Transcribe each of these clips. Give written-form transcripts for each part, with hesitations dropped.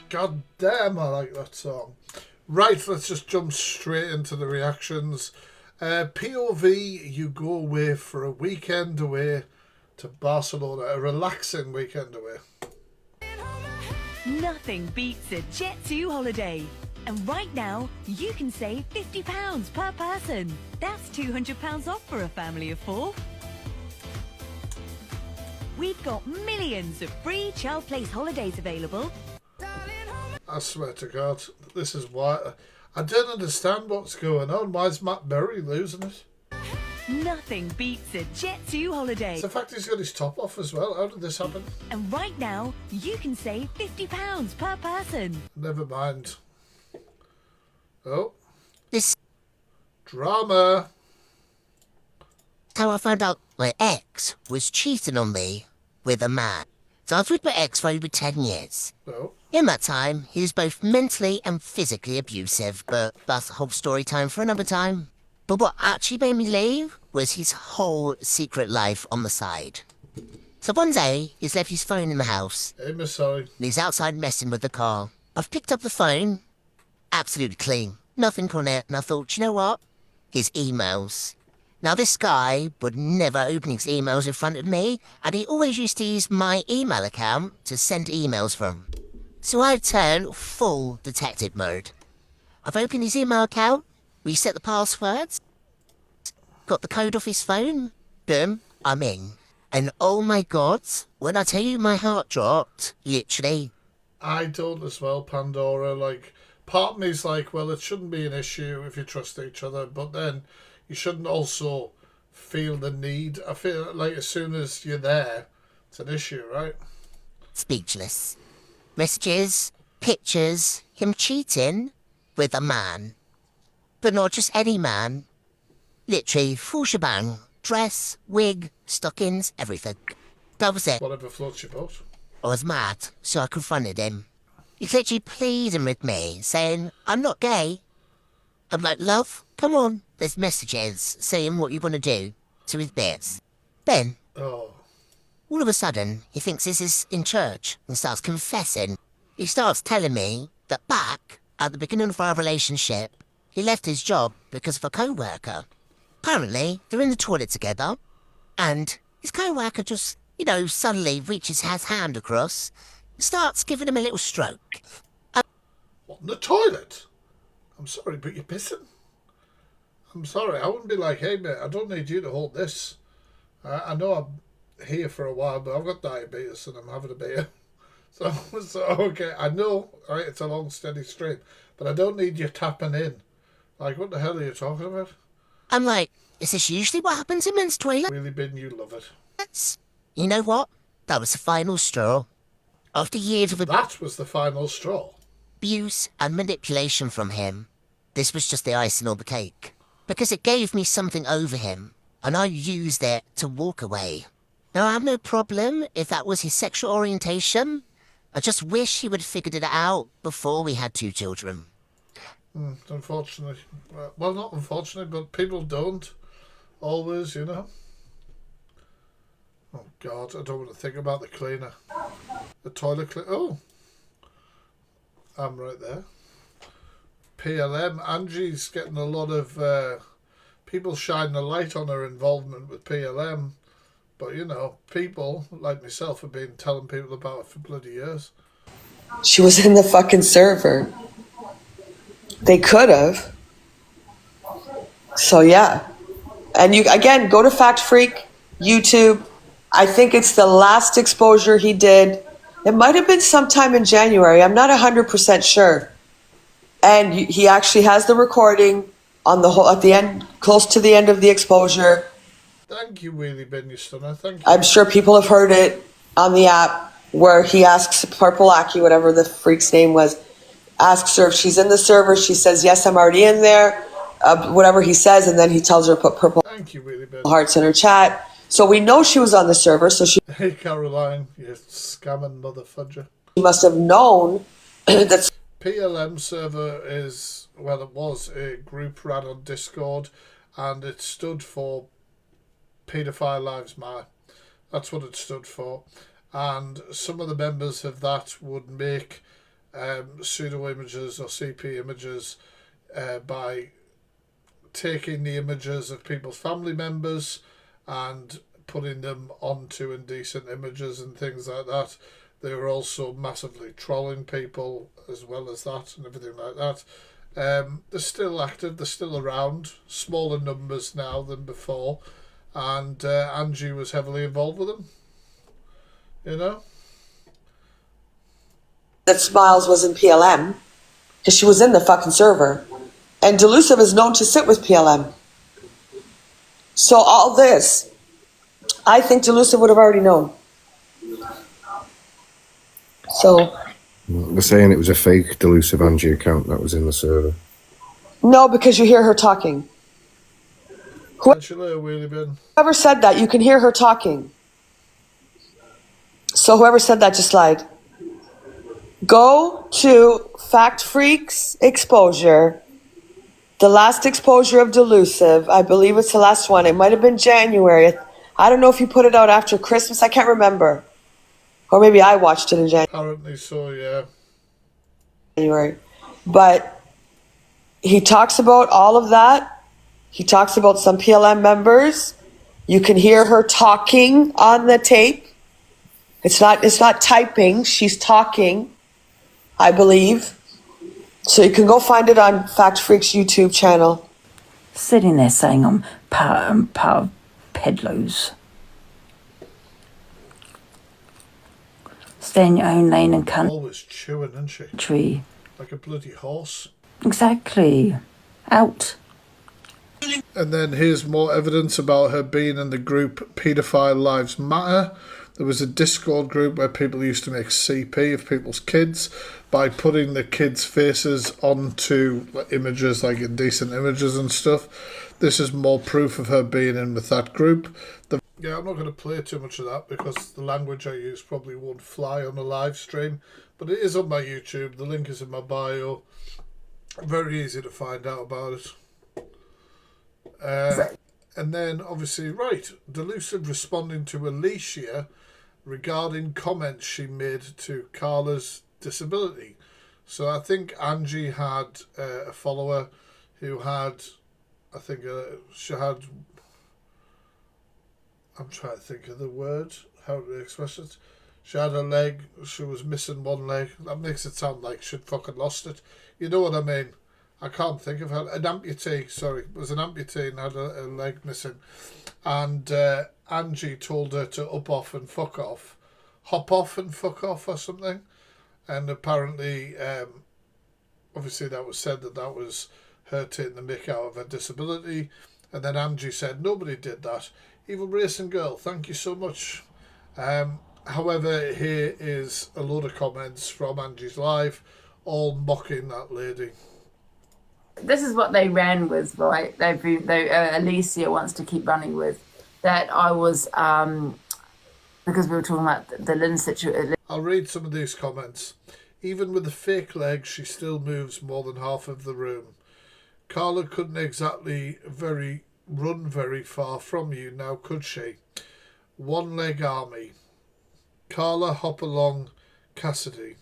God damn, I like that song. Right, let's just jump straight into the reactions. POV, you go away for a weekend away to Barcelona, a relaxing weekend away. Nothing beats a Jet2 holiday. And right now, you can save £50 per person. That's £200 off for a family of 4. We've got millions of free child place holidays available. I swear to God, this is why I don't understand what's going on. Why is Matt Berry losing it? Nothing beats a Jet2 holiday. It's the fact he's got his top off as well. How did this happen? And right now, you can save £50 per person. Never mind. Oh. This Drama. how I found out my ex was cheating on me with a man. So I was with my ex for over 10 years. Oh. In that time, he was both mentally and physically abusive, but that's a whole story time for another time. But what actually made me leave was his whole secret life on the side. So one day, he's left his phone in the house, Hey, Miss Sorry. and he's outside messing with the car. I've picked up the phone, absolutely clean, nothing on it, and I thought, you know what? His emails. Now this guy would never open his emails in front of me, and he always used to use my email account to send emails from. So I've turned full detective mode. I've opened his email account, reset the passwords, got the code off his phone, boom, I'm in. And oh my God, when I tell you my heart dropped, literally. I don't as well, Pandora. Like, part of me's like, well, it shouldn't be an issue if you trust each other, but then you shouldn't also feel the need. I feel like as soon as you're there, it's an issue, right? Speechless. Messages, pictures, him cheating with a man. But not just any man. Literally, full shebang. Dress, wig, stockings, everything. That was it. Whatever floats your boat. I was mad, so I confronted him. He's literally pleading with me, saying, I'm not gay. I'm like, love, come on. There's messages saying what you want to do to his bits. Then, Oh. all of a sudden, he thinks this is in church and starts confessing. He starts telling me that back at the beginning of our relationship, he left his job because of a co-worker. Apparently, they're in the toilet together, and his co-worker just, suddenly reaches his hand across and starts giving him a little stroke. What, in the toilet? I'm sorry, but you're pissing. I'm sorry, I wouldn't be like, hey mate, I don't need you to hold this. I know I'm here for a while, but I've got diabetes and I'm having a beer. So okay, I know, right, it's a long, steady stream, but I don't need you tapping in. Like, what the hell are you talking about? I'm like, is this usually what happens in men's toilets? Really, Ben, you love it. You know what? That was the final straw. After years of That was the final straw. abuse and manipulation from him, this was just the icing on the cake. Because it gave me something over him, and I used it to walk away. Now, I have no problem if that was his sexual orientation. I just wish he would have figured it out before we had 2 children. Unfortunately. Well, not unfortunately, but people don't. Always, you know. Oh, God, I don't want to think about the cleaner. The toilet cleaner. Oh. I'm right there. PLM. Angie's getting a lot of people shining a light on her involvement with PLM. But, people like myself have been telling people about it for bloody years. She was in the fucking server. They could have. So, yeah. And you, again, go to TheFactFreak, YouTube. I think it's the last exposure he did. It might have been sometime in January. I'm not 100% sure. And he actually has the recording on the whole, at the end, close to the end of the exposure. Thank you, Wheelie Bin, you stunner. Thank you. I'm sure people have heard it on the app where he asks Purple Aki, whatever the freak's name was, asks her if she's in the server. She says, yes, I'm already in there. Whatever he says, and then he tells her to put purple Thank you, Wheelie Bin. hearts in her chat. So we know she was on the server, so she Hey, Caroline, you scamming mother fudger. must have known that PLM server is, well, it was a group ran on Discord, and it stood for Paedophile Lives Matter. That's what it stood for. And some of the members of that would make pseudo images or CP images by taking the images of people's family members and putting them onto indecent images and things like that. They were also massively trolling people as well as that and everything like that. They're still active, they're still around, smaller numbers now than before, and Angie was heavily involved with them, you know? That Smiles was in PLM, because she was in the fucking server. And Delusive is known to sit with PLM. So all this, I think Delusive would have already known. So... They're saying it was a fake Delusive Angie account that was in the server. No, because you hear her talking. Whoever said that, you can hear her talking. So whoever said that, just lied. Go to TheFactFreak's exposure. The last exposure of Delusive. I believe it's the last one. It might have been January. I don't know if you put it out after Christmas. I can't remember. Or maybe I watched it in January. Apparently so, yeah. January. But he talks about all of that. He talks about some PLM members. You can hear her talking on the tape. It's not typing. She's talking, I believe. So you can go find it on TheFactFreak's YouTube channel. Sitting there saying I'm part of pedlos. Stay in your own lane and always chewing, isn't she? Tree. Like a bloody horse. Exactly. Out. And then here's more evidence about her being in the group Paedophile Lives Matter. There was a Discord group where people used to make CP of people's kids by putting the kids' faces onto images, like indecent images and stuff. This is more proof of her being in with that group. Yeah, I'm not going to play too much of that because the language I use probably won't fly on a live stream. But it is on my YouTube. The link is in my bio. Very easy to find out about it. And then, obviously, right, Delusive responding to Alicia regarding comments she made to Carla's disability. So I think Angie had a follower who had, I think she had, I'm trying to think of the word, how to express it. She had a leg, she was missing one leg. That makes it sound like she'd fucking lost it. You know what I mean? I can't think of her. An amputee, sorry. It was an amputee and had a leg missing. And Angie told her to up off and fuck off. Hop off and fuck off or something. And apparently, obviously that was said that was her taking the mick out of her disability. And then Angie said, nobody did that. Evil Racing Girl, thank you so much. However, here is a load of comments from Angie's live, all mocking that lady. This is what they ran with, right? Alicia wants to keep running with that. I was because we were talking about the Lynn situation. I'll read some of these comments. Even with the fake leg, she still moves more than half of the room. Carla couldn't exactly run very far from you now, could she? One leg army. Carla hop along Cassidy.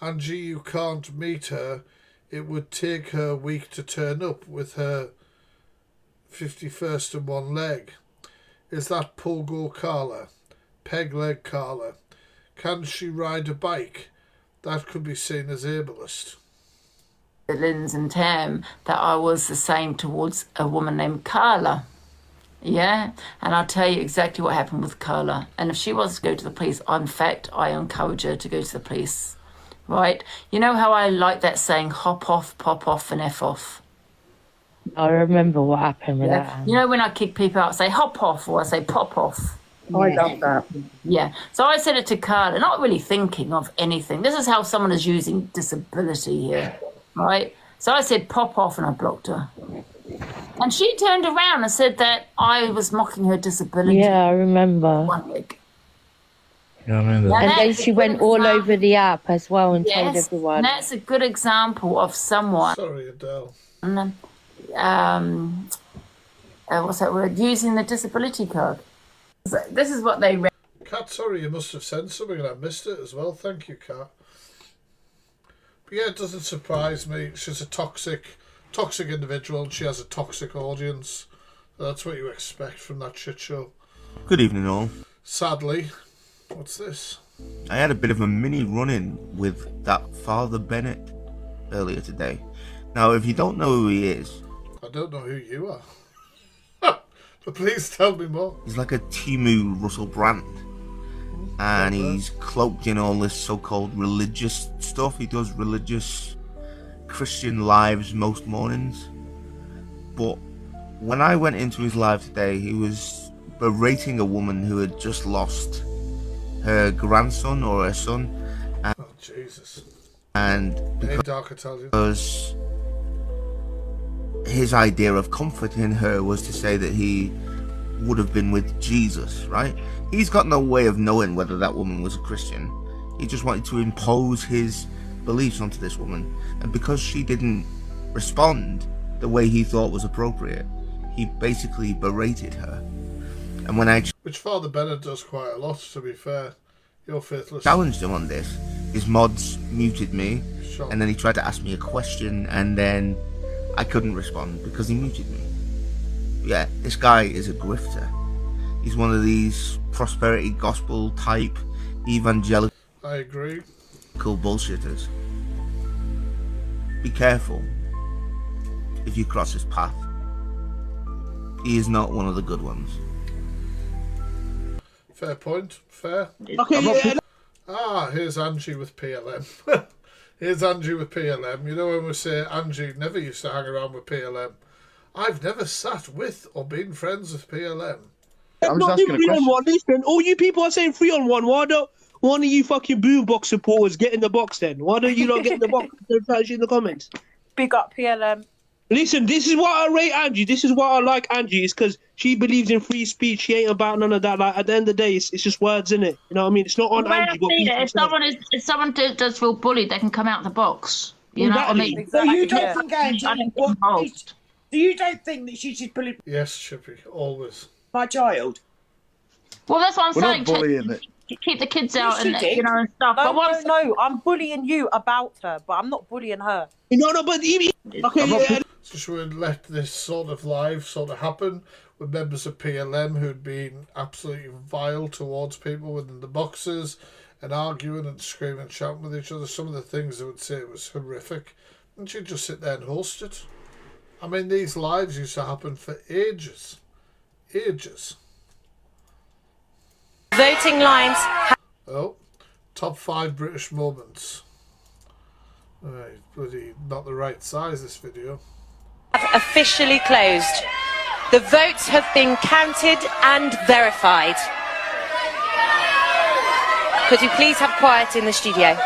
Angie, you can't meet her. It would take her a week to turn up with her 51st and one leg. Is that Pogo Carla? Peg leg Carla? Can she ride a bike? That could be seen as ableist. Lynn's and Tam, that I was the same towards a woman named Carla. Yeah, and I'll tell you exactly what happened with Carla. And if she wants to go to the police, in fact, I encourage her to go to the police. Right? You know how I like that saying, hop off, pop off, and F off? I remember what happened with that. You know when I kick people out, I say hop off, or I say pop off. Oh, I love that. Yeah. So I said it to Carla, not really thinking of anything. This is how someone is using disability here. Right? So I said pop off, and I blocked her. And she turned around and said that I was mocking her disability. Yeah, I remember. One leg. Yeah, I remember. And then she went all over the app as well and told everyone. And that's a good example of someone. Sorry, Adele. What's that word? Using the disability card. This is what they read. Kat, sorry, you must have sent something and I missed it as well. Thank you, Kat. Yeah, it doesn't surprise me. She's a toxic individual. And she has a toxic audience. That's what you expect from that shit show. Good evening, all. Sadly, what's this? I had a bit of a mini run-in with that Father Bennett earlier today. Now, if you don't know who he is... I don't know who you are. But please tell me more. He's like a Timu Russell Brand. And he's cloaked in all this so-called religious stuff. He does religious Christian lives most mornings. But when I went into his live today, he was berating a woman who had just lost her grandson or her son. And, oh, Jesus. And because his idea of comforting her was to say that he would have been with Jesus, right? He's got no way of knowing whether that woman was a Christian. He just wanted to impose his beliefs onto this woman. And because she didn't respond the way he thought was appropriate, he basically berated her. And when I... Which Father Bennett does quite a lot, to be fair. You're faithless. Challenged him on this. His mods muted me, and then he tried to ask me a question, and then I couldn't respond because he muted me. Yeah, this guy is a grifter. He's one of these prosperity gospel type evangelical... I agree. ...bullshitters. Be careful if you cross his path. He is not one of the good ones. Fair point. Fair. Okay. Here's Angie with PLM. Here's Angie with PLM. You know when we say Angie never used to hang around with PLM. I've never sat with or been friends with PLM. I'm not doing 3-on-1. Listen, all you people are saying 3-on-1. Why don't one of you fucking boombox supporters get in the box then? Why don't you not get in the box? In the comments. Big up PLM. Listen, this is why I rate Angie. This is why I like Angie. It's because she believes in free speech. She ain't about none of that. Like at the end of the day, it's just words, innit? You know what I mean? It's not on Angie. If someone does feel bullied, they can come out the box. You know what I mean? So you don't think Angie? You don't think that she should bully? Yes, Chippy, always. My child. Well, that's what I'm We're saying. Not bullying it. Keep the kids out and and stuff. No, I'm bullying you about her, but I'm not bullying her. No, but even okay. So should we let this sort of live sort of happen with members of PLM who'd been absolutely vile towards people within the boxes and arguing and screaming and shouting with each other? Some of the things they would say was horrific, and she'd just sit there and host it. I mean, these lives used to happen for ages. Ages. Voting lines. Oh, top 5 British moments. Right, bloody not the right size, this video. Have officially closed. The votes have been counted and verified. Could you please have quiet in the studio?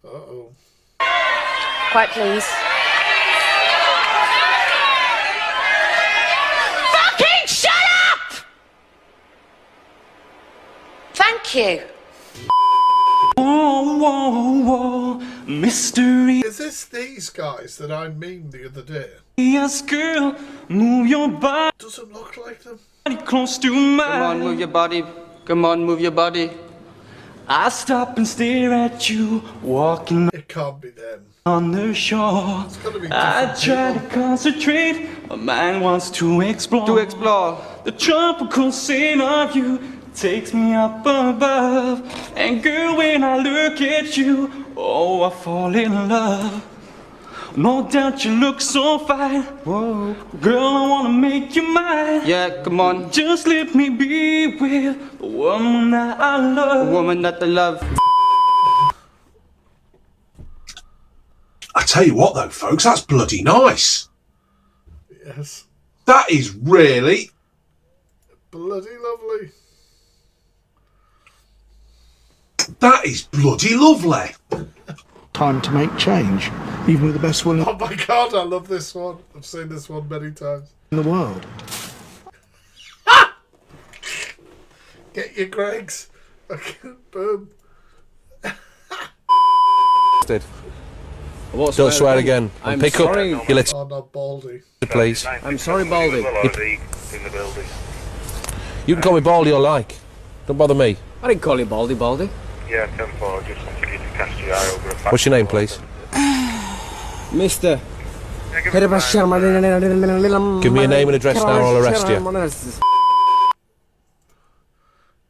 Uh-oh. Quiet, please. Fucking shut up! Thank you. Mystery. Is this these guys that I memed the other day? Yes, girl, move your body. Doesn't look like them. Close to mine. Come on, move your body. Come on, move your body. I stop and stare at you walking. It can't be them. On the shore. It's gotta be I try to concentrate. My mind wants to explore. The tropical scene of you takes me up above. And girl, when I look at you, oh, I fall in love. No doubt you look so fine. Whoa. Girl, I wanna make you mine. Yeah, come on. Just let me be with the woman that I love. The woman that I love. I tell you what though, folks, that's bloody nice. Yes. That is really bloody lovely. That is bloody lovely. Time to make change, even with the best will Oh my god, I love this one. I've seen this one many times. in the world. Get your Gregs. Boom. Don't swear again. And pick up your little... Oh, not Baldy. Please. I'm sorry, Baldy. You can call me Baldy or like. Don't bother me. I didn't call you Baldy, Baldy. Yeah, 10-4, just wanted you to cast your eye over a fact. What's your name, please? Mister. Give me a name and address now, I'll arrest you.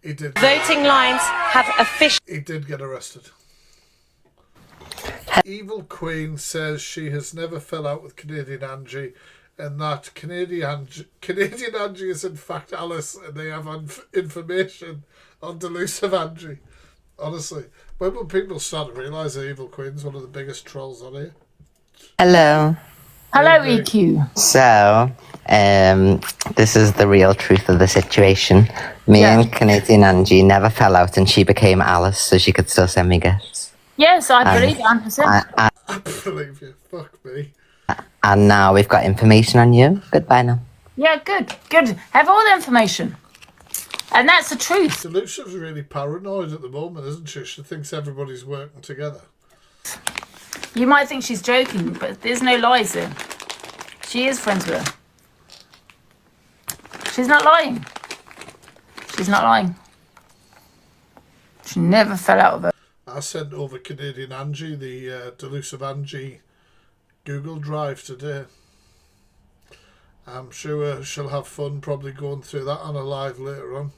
He did. Voting lines have officially... He did get arrested. Evil Queen says she has never fell out with Canadian Angie, and that Canadian Angie is in fact Alice, and they have information on Delusive Angie. Honestly, when will people start to realise that Evil Queen's one of the biggest trolls on here? Hello. Hello, EQ. So, this is the real truth of the situation. Me and Canadian Angie never fell out, and she became Alice, so she could still send me gifts. Yes, I believe you 100%. I believe you. Fuck me. And now we've got information on you. Goodbye now. Yeah, good. Have all the information. And that's the truth. Delusive's really paranoid at the moment, isn't she? She thinks everybody's working together. You might think she's joking, but there's no lies there. She is friends with her. She's not lying. She's not lying. She never fell out of her. I sent over Canadian Angie, the Delusive Angie Google Drive today. I'm sure she'll have fun probably going through that on a live later on.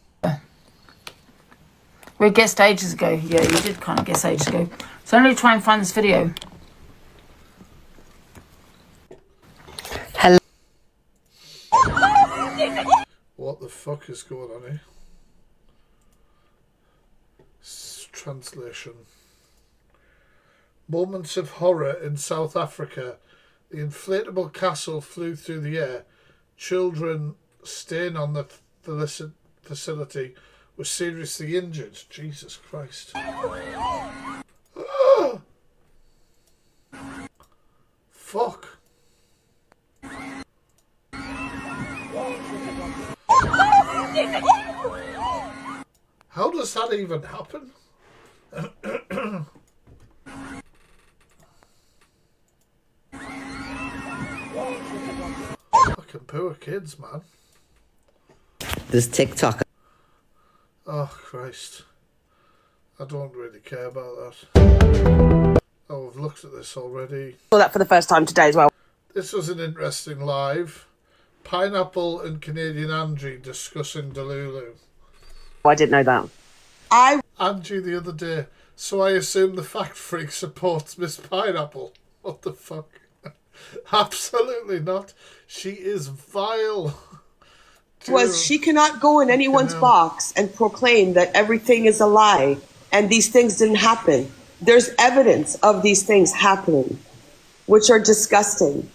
We guessed ages ago. Yeah, you did kind of guess ages ago. So I'm going to try and find this video. Hello. What the fuck is going on here? Translation. Moments of horror in South Africa. The inflatable castle flew through the air. Children staying on the facility were seriously injured. Jesus Christ. Ah! Fuck. How does that even happen? Fucking poor kids, man. There's TikTok. Oh, Christ. I don't really care about that. Oh, I've looked at this already. Saw that for the first time today as well. This was an interesting live. Pineapple and Canadian Angie discussing Delulu. I didn't know that. Angie the other day. So I assume the Fact Freak supports Miss Pineapple. What the fuck? Absolutely not. She is vile. She cannot go in anyone's box and proclaim that everything is a lie and these things didn't happen. There's evidence of these things happening, which are disgusting.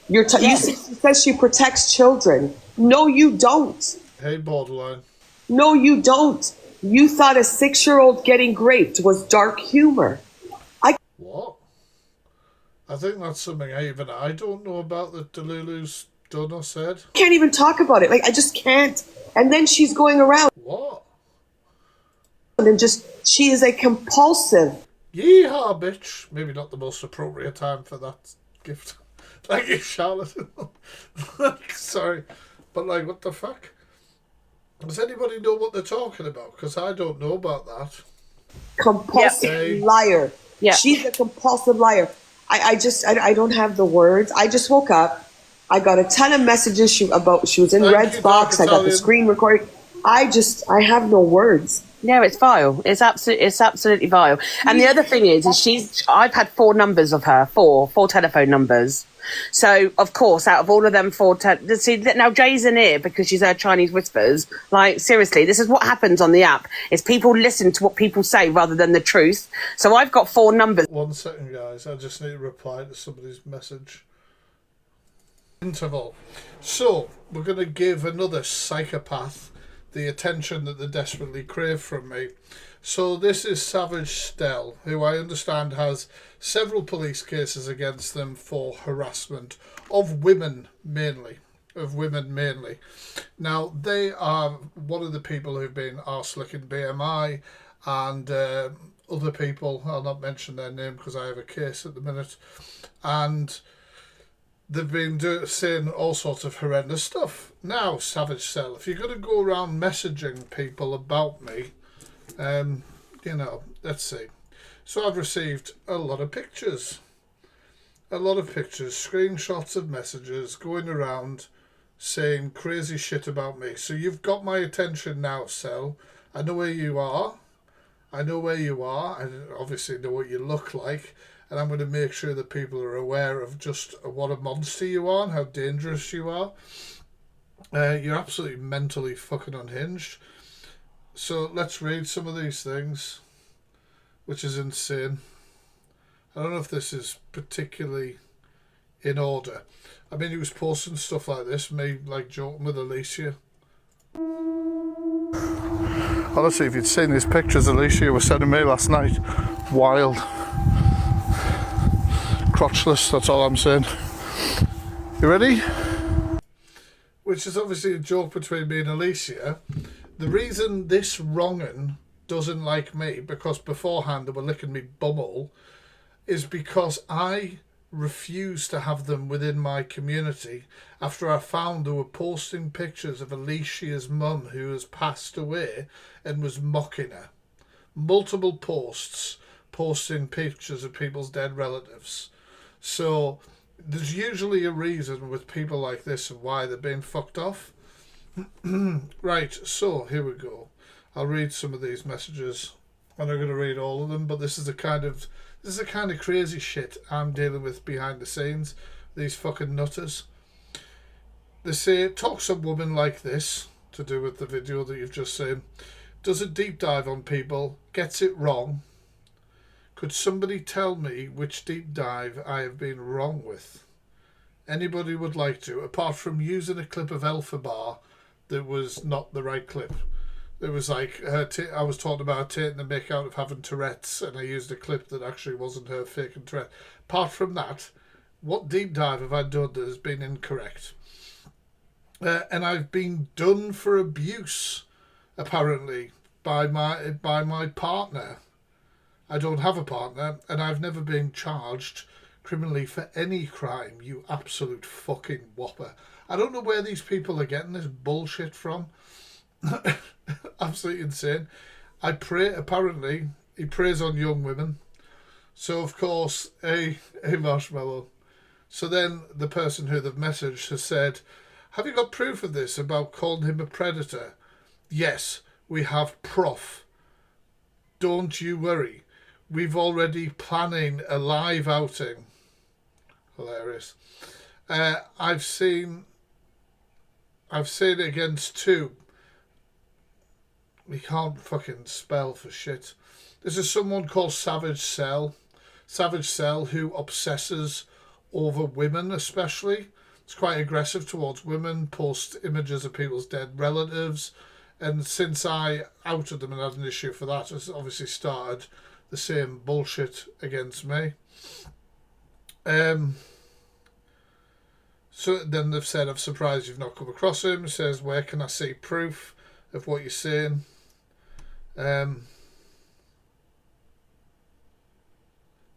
You says she protects children. No, you don't. Hey, borderline. No, you don't. You thought a 6-year-old getting raped was dark humor. What? I think that's something even I don't know about that Delulu's done or said. I can't even talk about it. Like, I just can't. And then she's going around. What? And she is a compulsive. Yeehaw, bitch. Maybe not the most appropriate time for that gift. Thank you, Charlotte. Sorry. But, like, what the fuck? Does anybody know what they're talking about? Because I don't know about that. Compulsive liar. Yeah. She's a compulsive liar. I don't have the words. I just woke up. I got a ton of messages. She was in Red's box. I got the screen recording. I have no words. No, it's vile. It's absolutely vile. And the other thing is I've had 4 numbers of her, four telephone numbers. So, of course, out of all of them 4, see, now Jay's in here because she's heard Chinese whispers. Like, seriously, this is what happens on the app, is people listen to what people say rather than the truth. So I've got 4 numbers. 1 second, guys. I just need to reply to somebody's message. Interval. So, we're going to give another psychopath the attention that they desperately crave from me. So this is Savage Stell, who I understand has several police cases against them for harassment of women mainly. Now, they are one of the people who've been arse-licking BMI and other people. I'll not mention their name because I have a case at the minute. And they've been saying all sorts of horrendous stuff. Now, Savage Cell, if you're going to go around messaging people about me, let's see. So I've received a lot of pictures. a lot of pictures, screenshots of messages going around saying crazy shit about me. So you've got my attention now, Cell. I know where you are. I obviously know what you look like. And I'm going to make sure that people are aware of just what a monster you are and how dangerous you are. You're absolutely mentally fucking unhinged. So let's read some of these things, which is insane. I don't know if this is particularly in order. I mean, he was posting stuff like this, me like joking with Alicia. Honestly, if you'd seen these pictures Alicia was sending me last night, wild. Crotchless, that's all I'm saying. You ready? Which is obviously a joke between me and Alicia. The reason this wrong'un doesn't like me, because beforehand they were licking me bumhole, is because I refused to have them within my community after I found they were posting pictures of Alicia's mum who has passed away and was mocking her. Multiple posts posting pictures of people's dead relatives. So there's usually a reason with people like this of why they're being fucked off. Right, so here we go. I'll read some of these messages. I'm not going to read all of them, but this is the kind of crazy shit I'm dealing with behind the scenes. These fucking nutters. They say, talk some woman like this, to do with the video that you've just seen, does a deep dive on people, gets it wrong. Could somebody tell me which deep dive I have been wrong with? Anybody would like to, apart from using a clip of Alpha Bar that was not the right clip. It was like I was talking about taking the mick out of having Tourette's, and I used a clip that actually wasn't her faking Tourette. Apart from that, what deep dive have I done that has been incorrect? And I've been done for abuse, apparently, by my partner. I don't have a partner, and I've never been charged criminally for any crime, you absolute fucking whopper. I don't know where these people are getting this bullshit from. Absolutely insane. I pray, apparently, he preys on young women. So, of course, a marshmallow. So then the person who they've messaged has said, have you got proof of this about calling him a predator? Yes, we have prof. Don't you worry. We've already planning a live outing. Hilarious. I've seen it against two. We can't fucking spell for shit. This is someone called Savage Cell. Savage Cell who obsesses over women especially. It's quite aggressive towards women, posts images of people's dead relatives. And since I outed them and had an issue for that, it's obviously started the same bullshit against me. So then they've said, I'm surprised you've not come across him. It says, where can I see proof of what you're saying?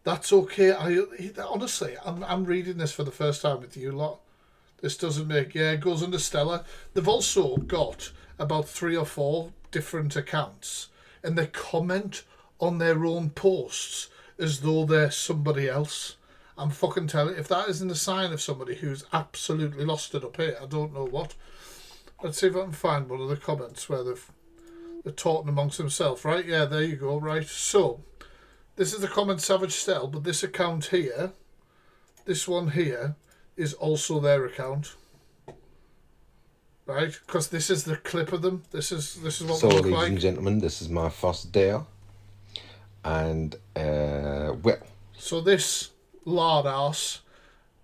That's okay. Honestly, I'm reading this for the first time with you lot. This doesn't make... Yeah, it goes under Stella. They've also got about 3 or 4 different accounts, and they comment on their own posts as though they're somebody else. I'm fucking telling you, if that isn't a sign of somebody who's absolutely lost it up here, I don't know what. Let's see if I can find one of the comments where they're talking amongst themselves. Right, yeah, there you go. Right, so this is the comment Savage Stell, but this account here, this one here, is also their account. Right, because this is the clip of them. This is what so, they look ladies like. And gentlemen, this is my first day, and well. So this lard ass,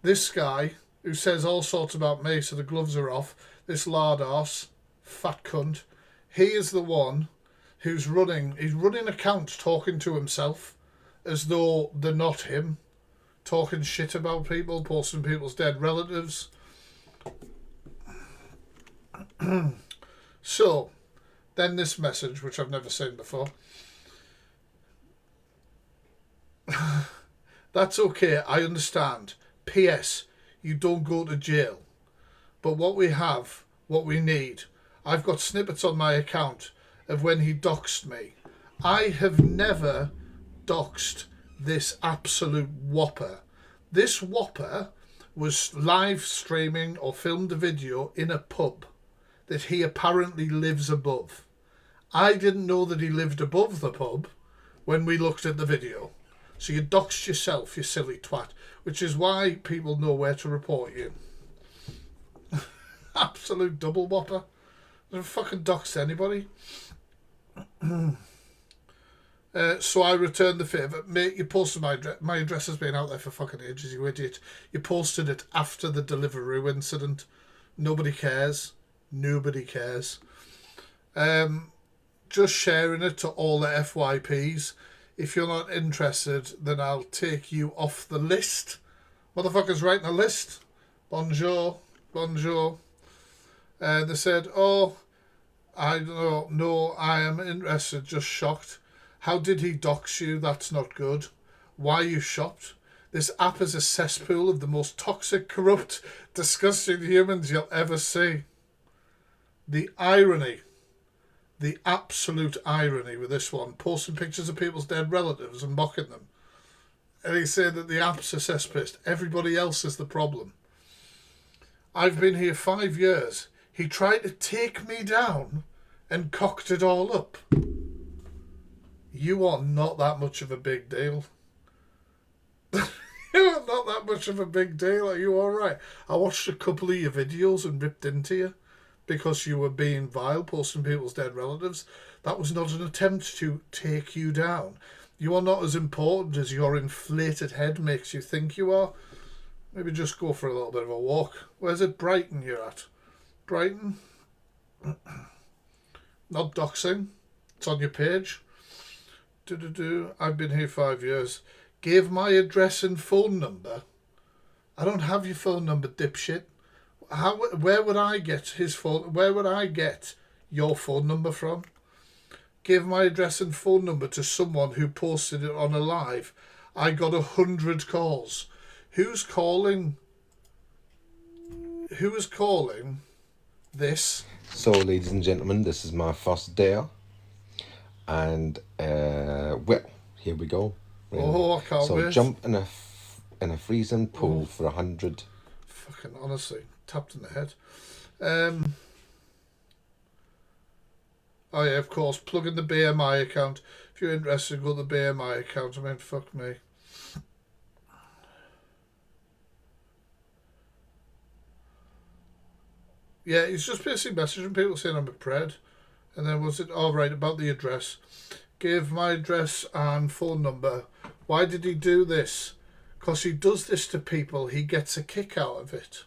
this guy who says all sorts about me, so the gloves are off. This lard ass, fat cunt. He is the one who's running. He's running accounts, talking to himself, as though they're not him, talking shit about people, posting people's dead relatives. So, then this message, which I've never seen before. That's okay, I understand. P.S. You don't go to jail. But what we need, I've got snippets on my account of when he doxed me. I have never doxed this absolute whopper. This whopper was live streaming or filmed a video in a pub that he apparently lives above. I didn't know that he lived above the pub when we looked at the video. So you doxed yourself, you silly twat, which is why people know where to report you. Absolute double whopper. Don't fucking dox anybody. So I returned the favour. Mate, you posted my address. My address has been out there for fucking ages, you idiot. You posted it after the Deliveroo incident. Nobody cares. Nobody cares. Just sharing it to all the FYPs. If you're not interested, then I'll take you off the list. Motherfuckers writing a list. Bonjour. Bonjour. They said, oh, I don't know. No, I am interested. Just shocked. How did he dox you? That's not good. Why you shocked? This app is a cesspool of the most toxic, corrupt, disgusting humans you'll ever see. The irony. The absolute irony with this one. Posting pictures of people's dead relatives and mocking them. And he said that the app's a cesspit. Everybody else is the problem. I've been here 5 years. He tried to take me down and cocked it all up. You are not that much of a big deal. You are not that much of a big deal. Are you alright? I watched a couple of your videos and ripped into you because you were being vile, posting people's dead relatives. That was not an attempt to take you down. You are not as important as your inflated head makes you think you are. Maybe just go for a little bit of a walk. Where's it? Brighton you're at? Brighton? Not doxing. It's on your page. I've been here 5 years. Gave my address and phone number. I don't have your phone number, dipshit. Where would I get his phone? Where would I get your phone number from? Gave my address and phone number to someone who posted it on a live. I got 100 calls. Who's calling? Who is calling this? So, ladies and gentlemen, this is my first day. And, well, here we go. Really. Oh, I can't so wait. Jump in a freezing pool for 100. Fucking honestly, tapped in the head. Oh yeah, of course, plug in the BMI account. If you're interested, go to the BMI account. I mean, fuck me. Yeah, he's just basically messaging people saying I'm a pred. And then was it all right about the address? Gave my address and phone number. Why did he do this? Because he does this to people. He gets a kick out of it.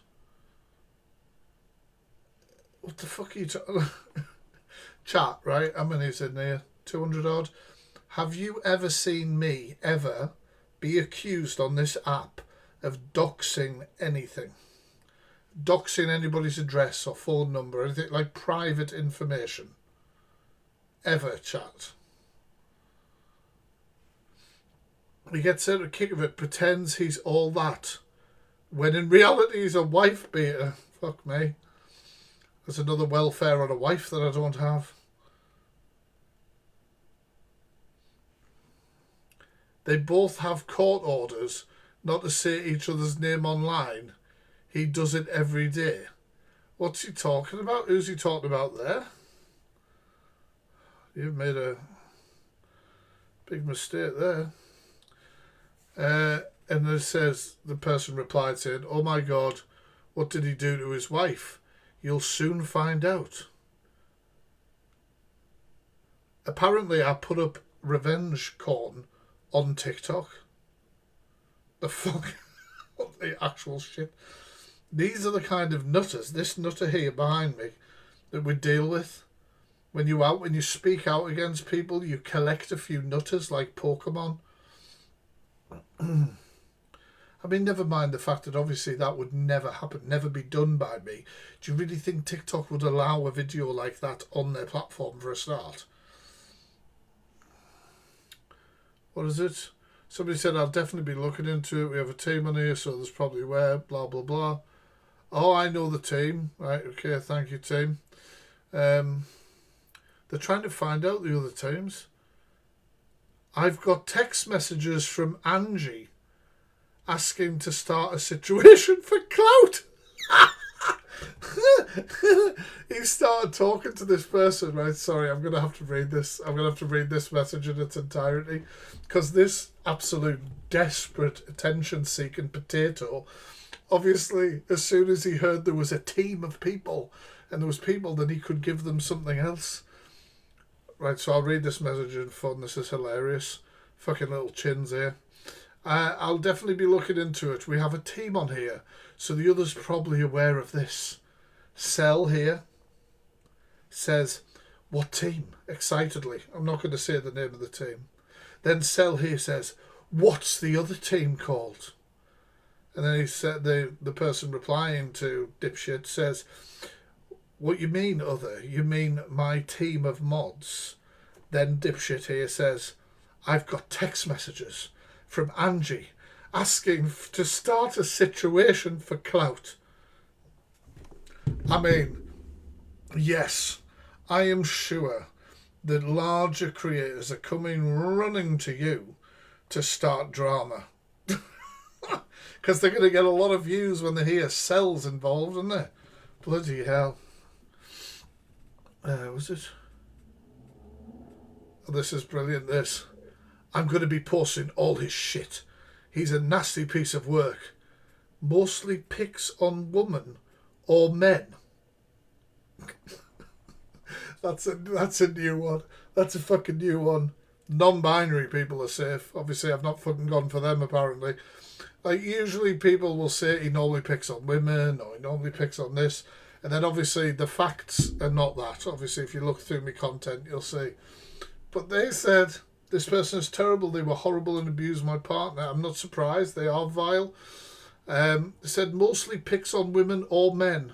What the fuck are you talking? Chat, right? How many is in here? 200 odd. Have you ever seen me ever be accused on this app of doxing anything? Doxing anybody's address or phone number, anything like private information? Ever, chat? He gets out a kick of it, pretends he's all that, when in reality he's a wife beater. Fuck me. There's another welfare on a wife that I don't have. They both have court orders not to say each other's name online. He does it every day. What's he talking about? Who's he talking about there? You've made a big mistake there. And it says, the person replied saying, oh my God, what did he do to his wife? You'll soon find out. Apparently I put up revenge corn on TikTok. The fuck? What the actual shit? These are the kind of nutters, this nutter here behind me, that we deal with. When you speak out against people, you collect a few nutters like Pokemon. I mean, never mind the fact that obviously that would never happen, never be done by me. Do you really think TikTok would allow a video like that on their platform for a start? What is it? Somebody said, I'll definitely be looking into it. We have a team on here, so there's probably where, blah, blah, blah. Oh, I know the team. Right, okay, thank you, team. They're trying to find out the other teams. I've got text messages from Angie asking to start a situation for clout. He started talking to this person, right? Sorry, I'm going to have to read this. I'm going to have to read this message in its entirety, because this absolute desperate attention-seeking potato, obviously, as soon as he heard there was a team of people and there was people, then he could give them something else. Right, so I'll read this message in fun. This is hilarious. Fucking little chins here. I'll definitely be looking into it. We have a team on here, so the other's probably aware of this. Cell here says, what team? Excitedly. I'm not going to say the name of the team. Then Cell here says, what's the other team called? And then he said, the person replying to Dipshit says, what you mean other? You mean my team of mods? Then Dipshit here says, I've got text messages from Angie asking to start a situation for clout. I mean, yes, I am sure that larger creators are coming running to you to start drama. Because they're going to get a lot of views when they hear Cell's involved, aren't they? Bloody hell. Was it? Oh, this is brilliant, this. I'm going to be posting all his shit. He's a nasty piece of work. Mostly picks on women or men. That's a new one. That's a fucking new one. Non-binary people are safe. Obviously, I've not fucking gone for them, apparently. Like, usually people will say he normally picks on women or he normally picks on this. And then, obviously, the facts are not that. Obviously, if you look through my content, you'll see. But they said, this person is terrible. They were horrible and abused my partner. I'm not surprised. They are vile. They said mostly picks on women or men.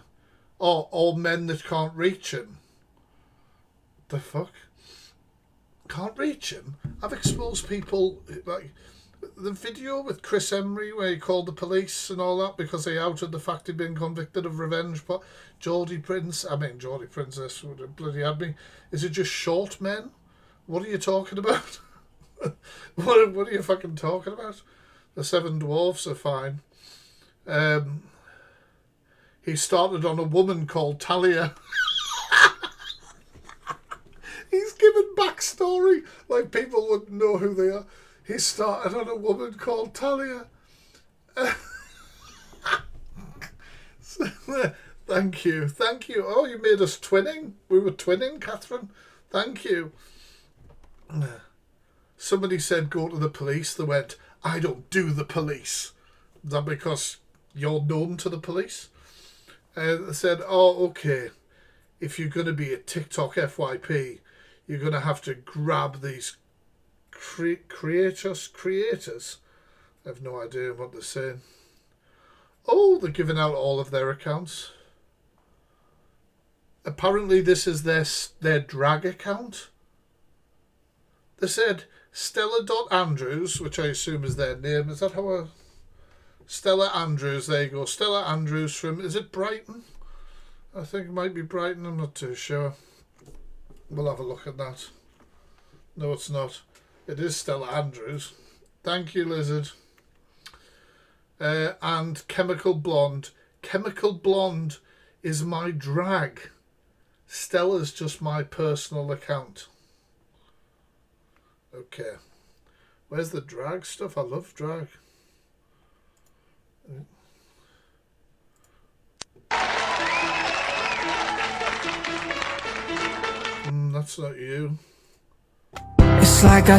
Or men that can't reach him. The fuck? Can't reach him? I've exposed people, like the video with Chris Emery where he called the police and all that because he outed the fact he'd been convicted of revenge. But Geordie Princess would have bloody had me. Is it just short men? What are you talking about? what are you fucking talking about? The Seven Dwarfs are fine. He started on a woman called Talia. He's given backstory like people wouldn't know who they are. He started on a woman called Talia. Thank you. Oh, you made us twinning. We were twinning, Catherine. Thank you. Somebody said go to the police. They went, I don't do the police. Is that because you're known to the police? They said, oh, okay. If you're going to be a TikTok FYP, you're going to have to grab these creators. I have no idea what they're saying. Oh, they're giving out all of their accounts. Apparently this is their drag account. They said Stella.Andrews, which I assume is their name. Is that how Stella Andrews, there you go. Stella Andrews from, is it Brighton? I think it might be Brighton, I'm not too sure. We'll have a look at that. No, it's not. It is Stella Andrews. Thank you, Lizard. And Chemical Blonde. Chemical Blonde is my drag. Stella's just my personal account. Okay. Where's the drag stuff? I love drag. That's not you. It's like I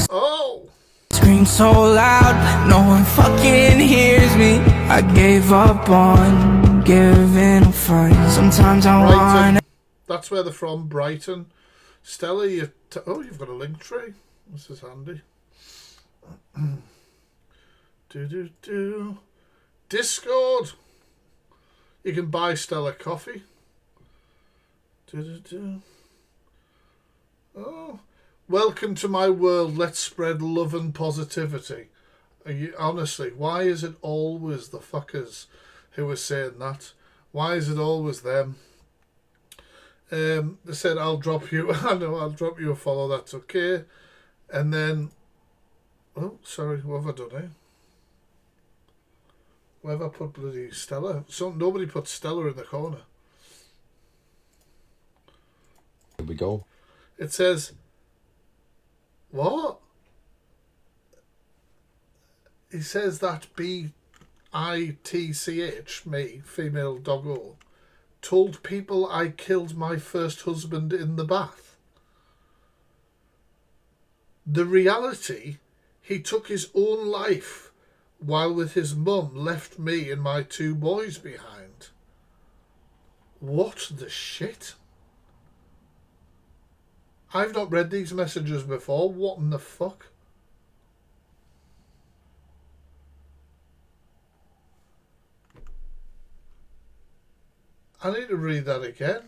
scream so loud, no one fucking hears me. I gave up on giving a fuck. Sometimes I want. That's where they're from, Brighton. Stella, you've got a link tree. This is handy. Discord. You can buy Stella coffee. Oh, welcome to my world. Let's spread love and positivity. Honestly, why is it always the fuckers who are saying that? Why is it always them? They said, I'll drop you. I know, I'll drop you a follow. That's okay. And then, oh, sorry, what have I done here? Whoever put bloody Stella? Nobody put Stella in the corner. Here we go. It says, what? He says that BITCH, me, female doggo, told people I killed my first husband in the bath. The reality, he took his own life while with his mum left me and my 2 boys behind. What the shit? I've not read these messages before. What in the fuck? I need to read that again.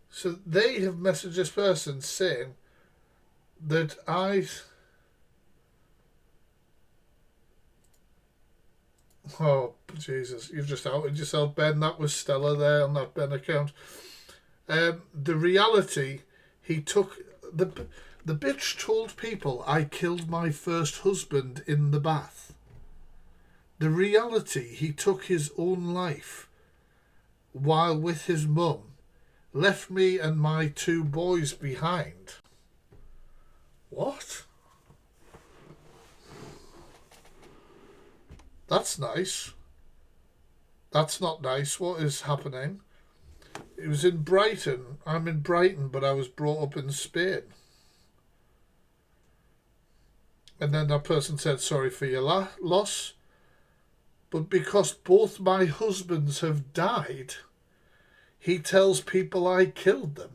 So they have messaged this person saying that Oh, Jesus, you've just outed yourself, Ben. That was Stella there on that Ben account. The reality, he took... The bitch told people I killed my first husband in the bath. The reality, he took his own life while with his mum, left me and my 2 boys behind. What? That's nice. That's not nice. What is happening? It was in Brighton. I'm in Brighton, but I was brought up in Spain. And then that person said, sorry for your loss. But because both my husbands have died, he tells people I killed them.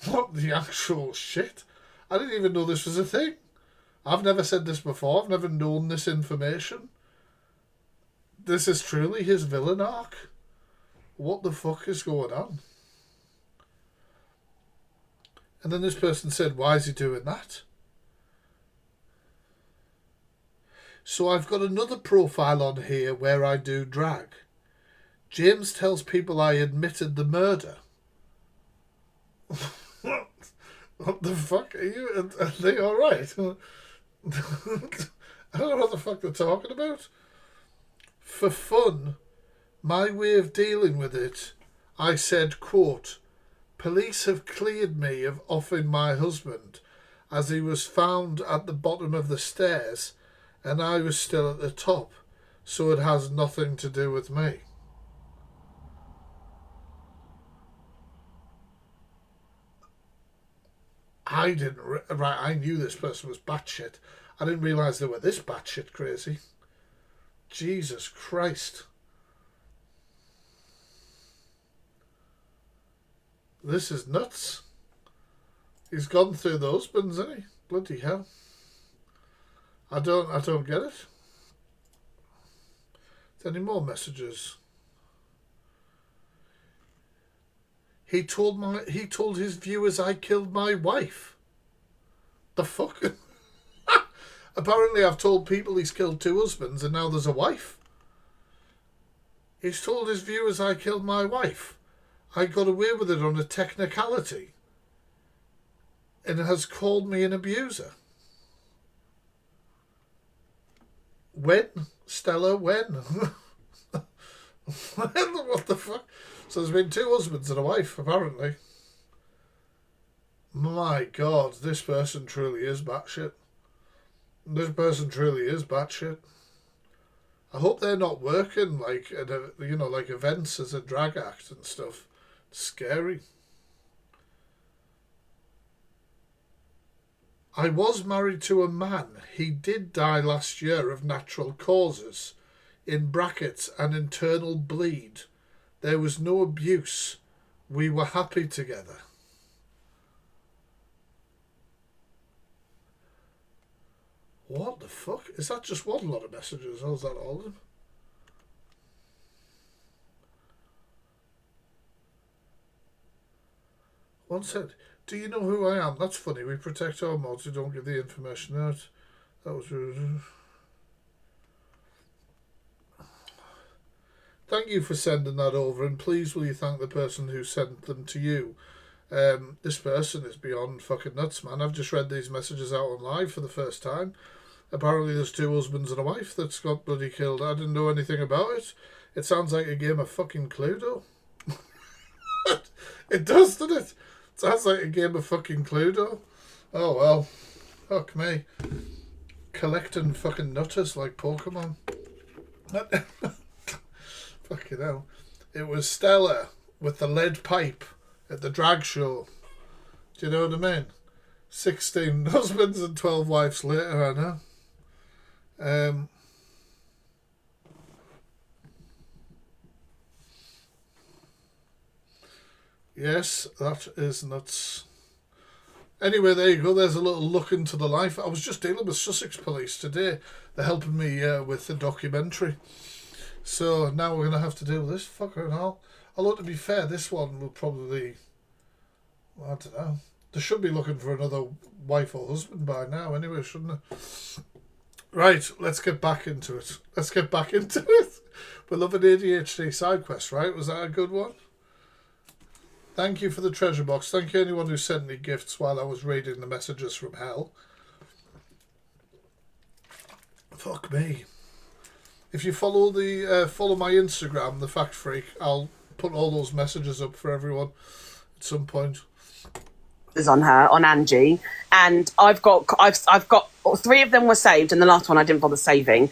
What the actual shit? I didn't even know this was a thing. I've never said this before. I've never known this information. This is truly his villain arc. What the fuck is going on? And then this person said, why is he doing that? So I've got another profile on here where I do drag. James tells people I admitted the murder. What the fuck are you? Are they alright? I don't know what the fuck they're talking about. For fun, my way of dealing with it, I said, quote, police have cleared me of offing my husband as he was found at the bottom of the stairs and I was still at the top, so it has nothing to do with me. I didn't... Right, I knew this person was batshit. I didn't realise they were this batshit crazy. Jesus Christ. This is nuts. He's gone through the husbands, hasn't he? Bloody hell. I don't get it. Any more messages? He told his viewers I killed my wife. The fuck? Apparently I've told people he's killed 2 husbands and now there's a wife. He's told his viewers I killed my wife. I got away with it on a technicality. And has called me an abuser. When? Stella, when? What the fuck? So there's been 2 husbands and a wife, apparently. My God, this person truly is batshit. This person truly is batshit. I hope they're not working like, like events as a drag act and stuff. It's scary. I was married to a man. He did die last year of natural causes. In brackets, an internal bleed. There was no abuse. We were happy together. What the fuck? Is that just one lot of messages or is that all of them? One said, do you know who I am? That's funny. We protect our mods who don't give the information out. That was rude. Thank you for sending that over, and please will you thank the person who sent them to you. This person is beyond fucking nuts, man. I've just read these messages out on live for the first time. Apparently there's 2 husbands and a wife that's got bloody killed. I didn't know anything about it. It sounds like a game of fucking Cluedo. It does, doesn't it? It sounds like a game of fucking Cluedo. Oh well. Fuck me. Collecting fucking nutters like Pokemon. Fucking hell. It was Stella with the lead pipe at the drag show. Do you know what I mean? 16 husbands and 12 wives later, I know. Yes, that is nuts. Anyway, there you go. There's a little look into the life. I was just dealing with Sussex Police today. They're helping me with the documentary. So now we're going to have to do this. Fucker and all. Although, to be fair, this one will probably... I don't know. They should be looking for another wife or husband by now anyway, shouldn't they? Right, let's get back into it. We love an ADHD side quest, right? Was that a good one? Thank you for the treasure box. Thank you anyone who sent me gifts while I was reading the messages from hell. Fuck me. If you follow follow my Instagram, TheFactFreak, I'll put all those messages up for everyone at some point. Is on her, on Angie, and I've got 3 of them were saved, and the last one I didn't bother saving.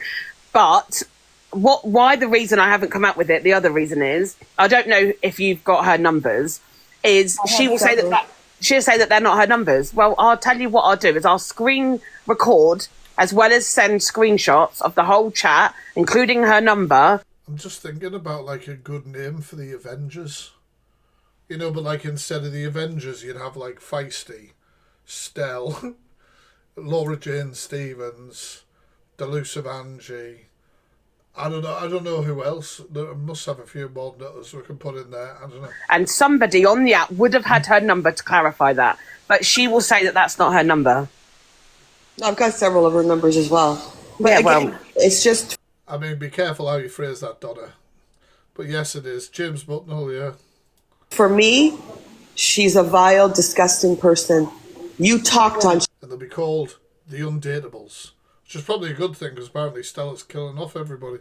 But why the reason I haven't come out with it? The other reason is I don't know if you've got her numbers. She'll say that they're not her numbers. Well, I'll tell you what I'll do is I'll screen record as well as send screenshots of the whole chat, including her number. I'm just thinking about like a good name for the Avengers. You know, but like instead of the Avengers, you'd have like Feisty, Stell, Laura Jane Stevens, Delusive Angie. I don't know who else. There must have a few more nutters we can put in there. I don't know. And somebody on the app would have had her number to clarify that, but she will say that that's not her number. I've got several of her numbers as well. But yeah, again, it's just... I mean, be careful how you phrase that, Donna. But yes, it is. James Buttonhall, yeah. For me, she's a vile, disgusting person. You talked on... And they'll be called the Undateables. Which is probably a good thing, because apparently Stella's killing off everybody.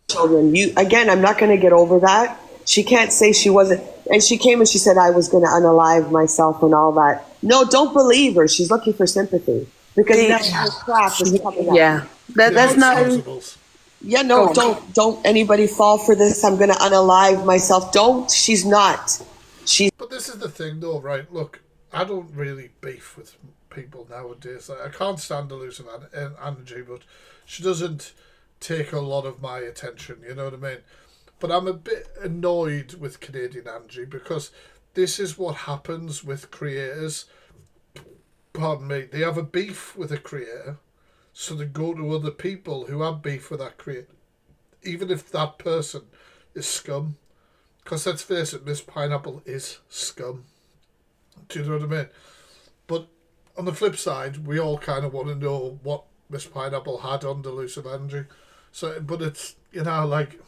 Children, I'm not going to get over that. She can't say she wasn't... And she came and she said I was going to unalive myself and all that. No, don't believe her. She's looking for sympathy. Because now her crap is coming out. Yeah. There's no... Yeah, no, don't anybody fall for this. I'm going to unalive myself. Don't. She's not. But this is the thing, though, right? Look, I don't really beef with people nowadays. Like, I can't stand Delusive Angie, but she doesn't take a lot of my attention, you know what I mean? But I'm a bit annoyed with Canadian Angie because this is what happens with creators. Pardon me. They have a beef with a creator, so they go to other people who have beef with that creator, even if that person is scum. Because let's face it, Miss Pineapple is scum. Do you know what I mean? But on the flip side, we all kind of want to know what Miss Pineapple had on Delusive Angie. So, but it's, you know, like,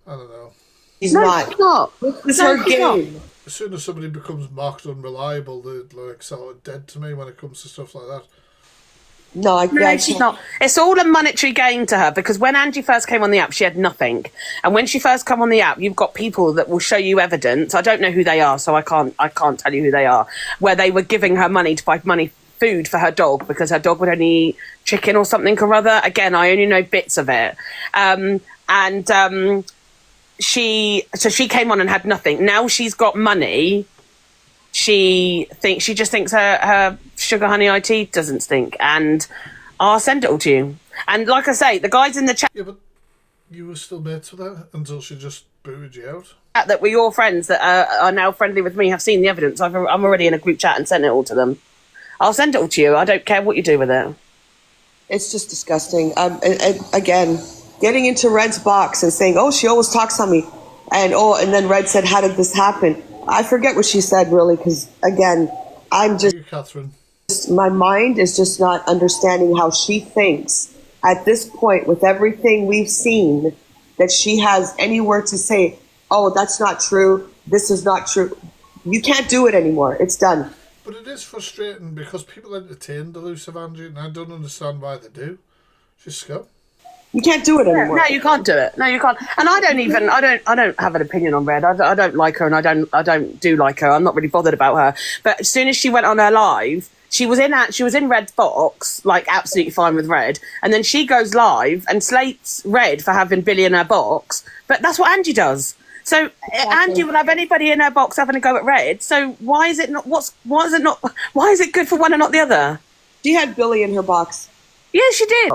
I don't know. He's not. It's her game. As soon as somebody becomes marked unreliable, they're like sort of dead to me when it comes to stuff like that. No, she's not. It's all a monetary gain to her because when Angie first came on the app, she had nothing. And when she first come on the app, you've got people that will show you evidence. I don't know who they are, so I can't tell you who they are. Where they were giving her money to buy food for her dog because her dog would only eat chicken or something or other. Again, I only know bits of it. She came on and had nothing. Now she's got money. She just thinks her sugar honey IT doesn't stink, and I'll send it all to you. And like I say, the guys in the chat. Yeah, but you were still mates with her until she just booted you out. That we're your friends that are now friendly with me have seen the evidence. I'm already in a group chat and sent it all to them. I'll send it all to you. I don't care what you do with it. It's just disgusting. And again, getting into Red's box and saying, "Oh, she always talks on me," and then Red said, "How did this happen?" I forget what she said, really, because, again, Catherine. My mind is just not understanding how she thinks at this point with everything we've seen that she has anywhere to say, "Oh, that's not true. This is not true." You can't do it anymore. It's done. But it is frustrating because people entertain the loose of Angie, and I don't understand why they do. She's scum. You can't do it anymore. No, you can't do it. No, you can't. And I don't have an opinion on Red. I don't like her, and I don't do like her. I'm not really bothered about her. But as soon as she went on her live, she was in Red's box, like absolutely fine with Red, and then she goes live and slates Red for having Billy in her box. But that's what Angie does. So Angie will have anybody in her box having a go at Red. So why is it not? Why is it good for one and not the other? She had Billy in her box. Yeah, she did.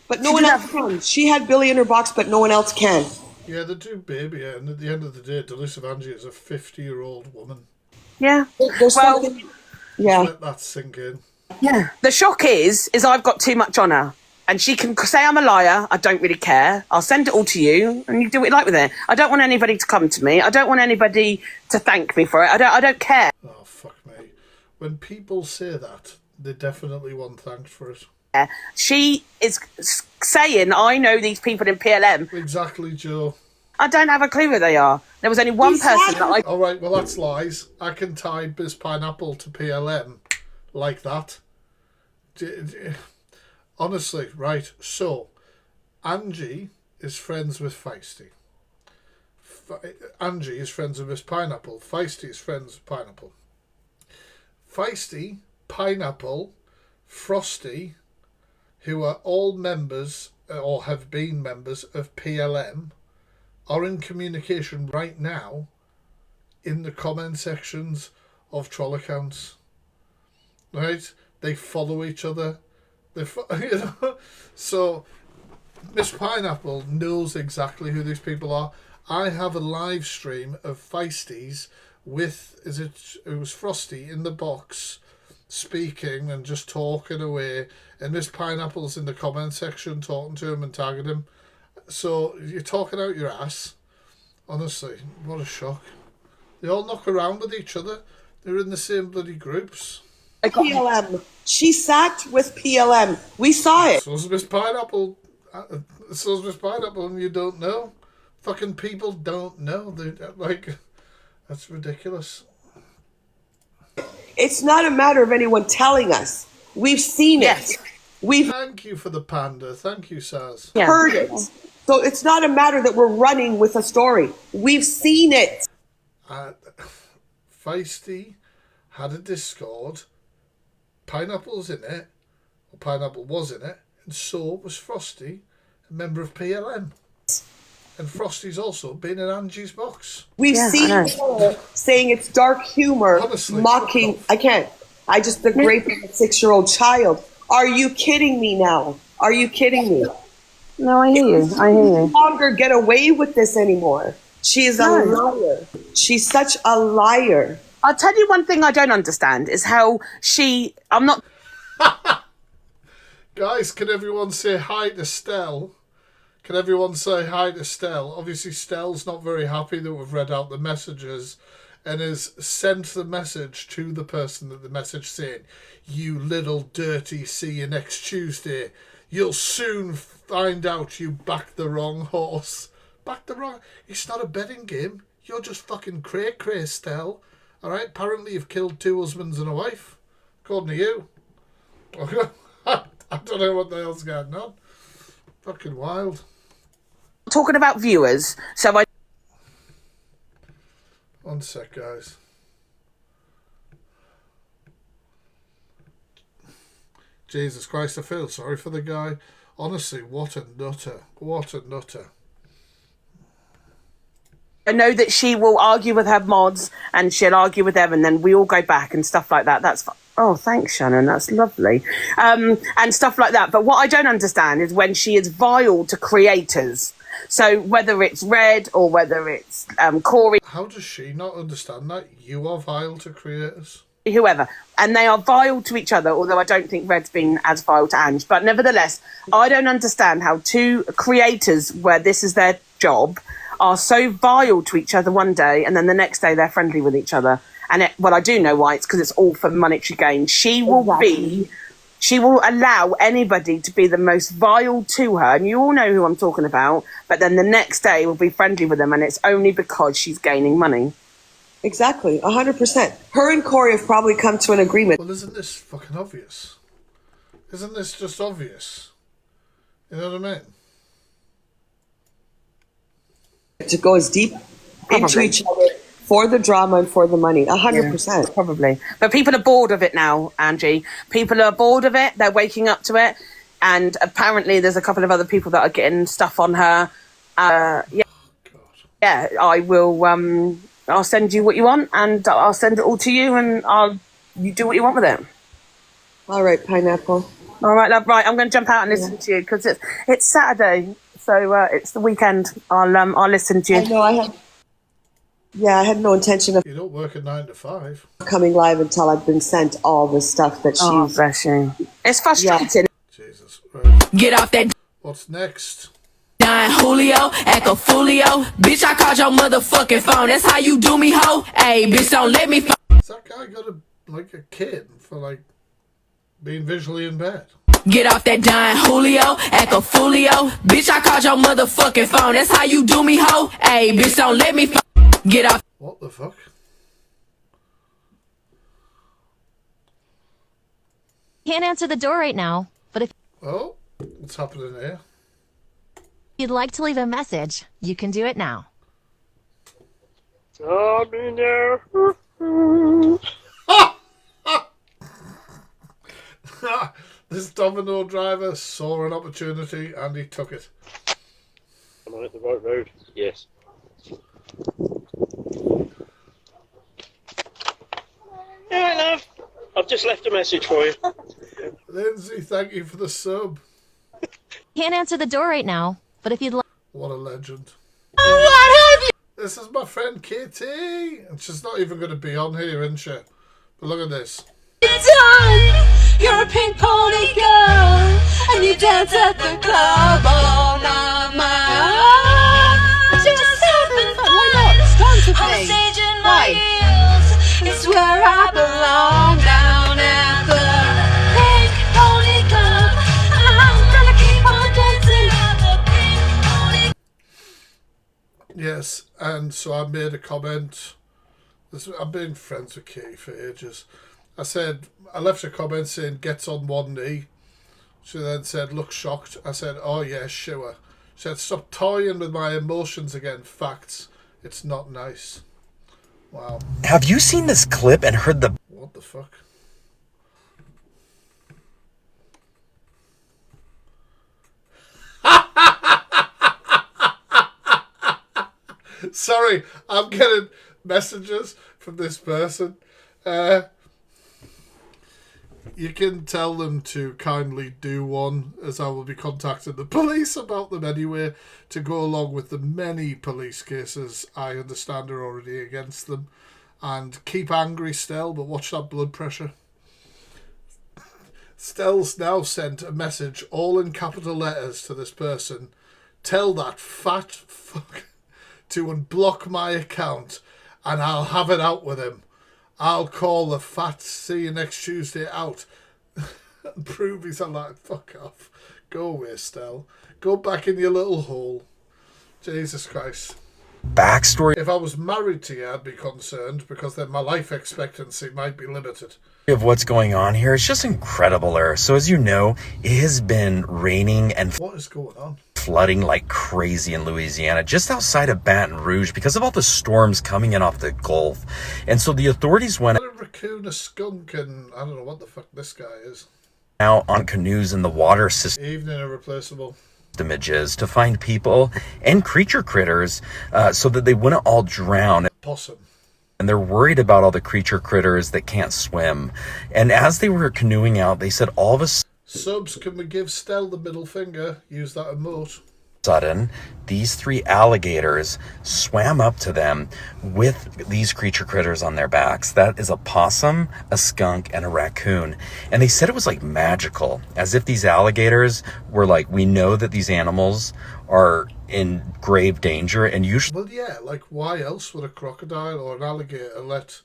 But no one else can. She had Billy in her box, but no one else can. Yeah, they do, baby. Yeah. And at the end of the day, Delusive Angie is a 50-year-old woman. Yeah. Yeah. Let that sink in. Yeah. The shock is I've got too much on her. And she can say I'm a liar. I don't really care. I'll send it all to you, and you do what you like with it. I don't want anybody to come to me. I don't want anybody to thank me for it. I don't care. Oh, fuck me. When people say that, they definitely want thanks for it. She is saying, I know these people in PLM. Exactly, Joe. I don't have a clue who they are. There was only one person that I... All right, well, that's lies. I can tie Biz Pineapple to PLM like that. Honestly, right, so Angie is friends with Feisty. Angie is friends with Miss Pineapple. Feisty is friends with Pineapple. Feisty, Pineapple, Frosty, who are all members or have been members of PLM, are in communication right now in the comment sections of troll accounts. Right? They follow each other. So Miss Pineapple knows exactly who these people are. I have a live stream of Feisty's with it was Frosty in the box speaking and just talking away, and Miss Pineapple's in the comment section talking to him and tagging him. So you're talking out your ass. Honestly, what a shock. They all knock around with each other. They're in the same bloody groups. PLM. She sat with PLM. We saw it. So's Miss Pineapple. So's Miss Pineapple, and you don't know. Fucking people don't know. They like, that's ridiculous. It's not a matter of anyone telling us. We've seen it. Thank you for the panda. Thank you, Saz. Heard it. So it's not a matter that we're running with a story. We've seen it. Feisty had a Discord. Pineapple's in it, or Pineapple was in it, and so was Frosty, a member of PLM. And Frosty's also been in Angie's box. We've seen her saying it's dark humor, honestly, mocking. I can't. The grape of a 6-year-old child. Are you kidding me now? Are you kidding me? No, I hear you. I hear you. No longer get away with this anymore. She is a liar. She's such a liar. I'll tell you one thing I don't understand is how I'm not... Guys, can everyone say hi to Stell? Can everyone say hi to Stell? Obviously, Stell's not very happy that we've read out the messages and has sent the message to the person that the message saying, "You little dirty, see you next Tuesday. You'll soon find out you backed the wrong horse." Backed the wrong... It's not a betting game. You're just fucking cray-cray, Stell. All right? Apparently you've killed 2 husbands and a wife, according to you. I don't know what the hell's going on. Fucking wild. Talking about viewers, so I... One sec, guys. Jesus Christ, I feel sorry for the guy. Honestly, what a nutter. What a nutter. I know that she will argue with her mods and she'll argue with them and then we all go back and stuff like that. That's... Oh, thanks, Shannon. That's lovely. And stuff like that. But what I don't understand is when she is vile to creators. So whether it's Red or whether it's Corey... How does she not understand that? You are vile to creators. Whoever. And they are vile to each other, although I don't think Red's been as vile to Ange. But nevertheless, I don't understand how 2 creators, where this is their job, are so vile to each other one day and then the next day they're friendly with each other. And I do know why. It's because it's all for monetary gain. She will allow anybody to be the most vile to her, and you all know who I'm talking about, but then the next day will be friendly with them, and it's only because she's gaining money. Exactly, 100%. Her and Corey have probably come to an agreement. Well, isn't this fucking obvious? Isn't this just obvious? You know what I mean? To go as deep into each other for the drama and for the money. 100%. Yeah, probably. But people are bored of it now, Angie. People are bored of it. They're waking up to it. And apparently there's a couple of other people that are getting stuff on her. Yeah, I will... I'll send you what you want, and I'll send it all to you, and you do what you want with it. All right, Pineapple. All right, love. Right, I'm going to jump out and listen to you because it's Saturday, so it's the weekend. I'll listen to you. I know. I had no intention of You don't work at 9 to 5. coming live until I've been sent all the stuff that she's. Oh, bless you. It's frustrating. Jesus. Right. Get off that What's next? Don Julio, Echo Folio. Bitch, I called your motherfucking phone. That's how you do me, ho. Hey, bitch, don't let me. Has that guy got a kid for like being visually impaired? Get off that Don Julio, Echo Folio. Bitch, I called your motherfucking phone. That's how you do me, ho. Hey, bitch, don't let me. Get off. What the fuck? Can't answer the door right now, but if Oh, what's happening here? you'd like to leave a message, you can do it now. This domino driver saw an opportunity and he took it. Am I at the right road? Yes. Yeah, love. I've just left a message for you. Lindsay, thank you for the sub. Can't answer the door right now, but if you'd like. What a legend. What have you? This is my friend Katie. And she's not even going to be on here, isn't she? But look at this. You're a pink pony girl, and you dance at the club all night. Just having fun. Why not? Dance with me. On stage in my heels, it's where I belong. Down at the pink pony club, I'm gonna keep on dancing at the pink pony. Yes, and so I made a comment. I've been friends with Katie for ages. I left a comment saying, gets on one knee. She then said, look shocked. I said, oh yeah, sure. She said, stop toying with my emotions again. Facts. It's not nice. Wow. Have you seen this clip and heard the... What the fuck? Sorry, I'm getting messages from this person. You can tell them to kindly do one, as I will be contacting the police about them anyway, to go along with the many police cases I understand are already against them. And keep angry, Stell, but watch that blood pressure. Stell's now sent a message, all in capital letters, to this person. Tell that fat fuck to unblock my account, and I'll have it out with him. I'll call the fat see you next Tuesday out and prove he's alive. Fuck off. Go away, Stell. Go back in your little hole. Jesus Christ. backstory If I was married to you, I'd be concerned, because then my life expectancy might be limited. of what's going on here? It's just incredible, Earth. So as you know, it has been raining and What is going on? flooding like crazy in Louisiana, just outside of Baton Rouge, because of all the storms coming in off the Gulf. And so the authorities went What a raccoon, a skunk, and I don't know what the fuck this guy is. out on canoes in the water system Evening irreplaceable. images to find people and creature critters so that they wouldn't all drown. Possum. And they're worried about all the creature critters that can't swim. And as they were canoeing out, they said all of a Subs, can we give Stell the middle finger? Use that emote. sudden, these three alligators swam up to them with these creature critters on their backs. That is a possum, a skunk, and a raccoon. And they said it was like magical, as if these alligators were like, we know that these animals are in grave danger, and usually Well, yeah, like why else would a crocodile or an alligator let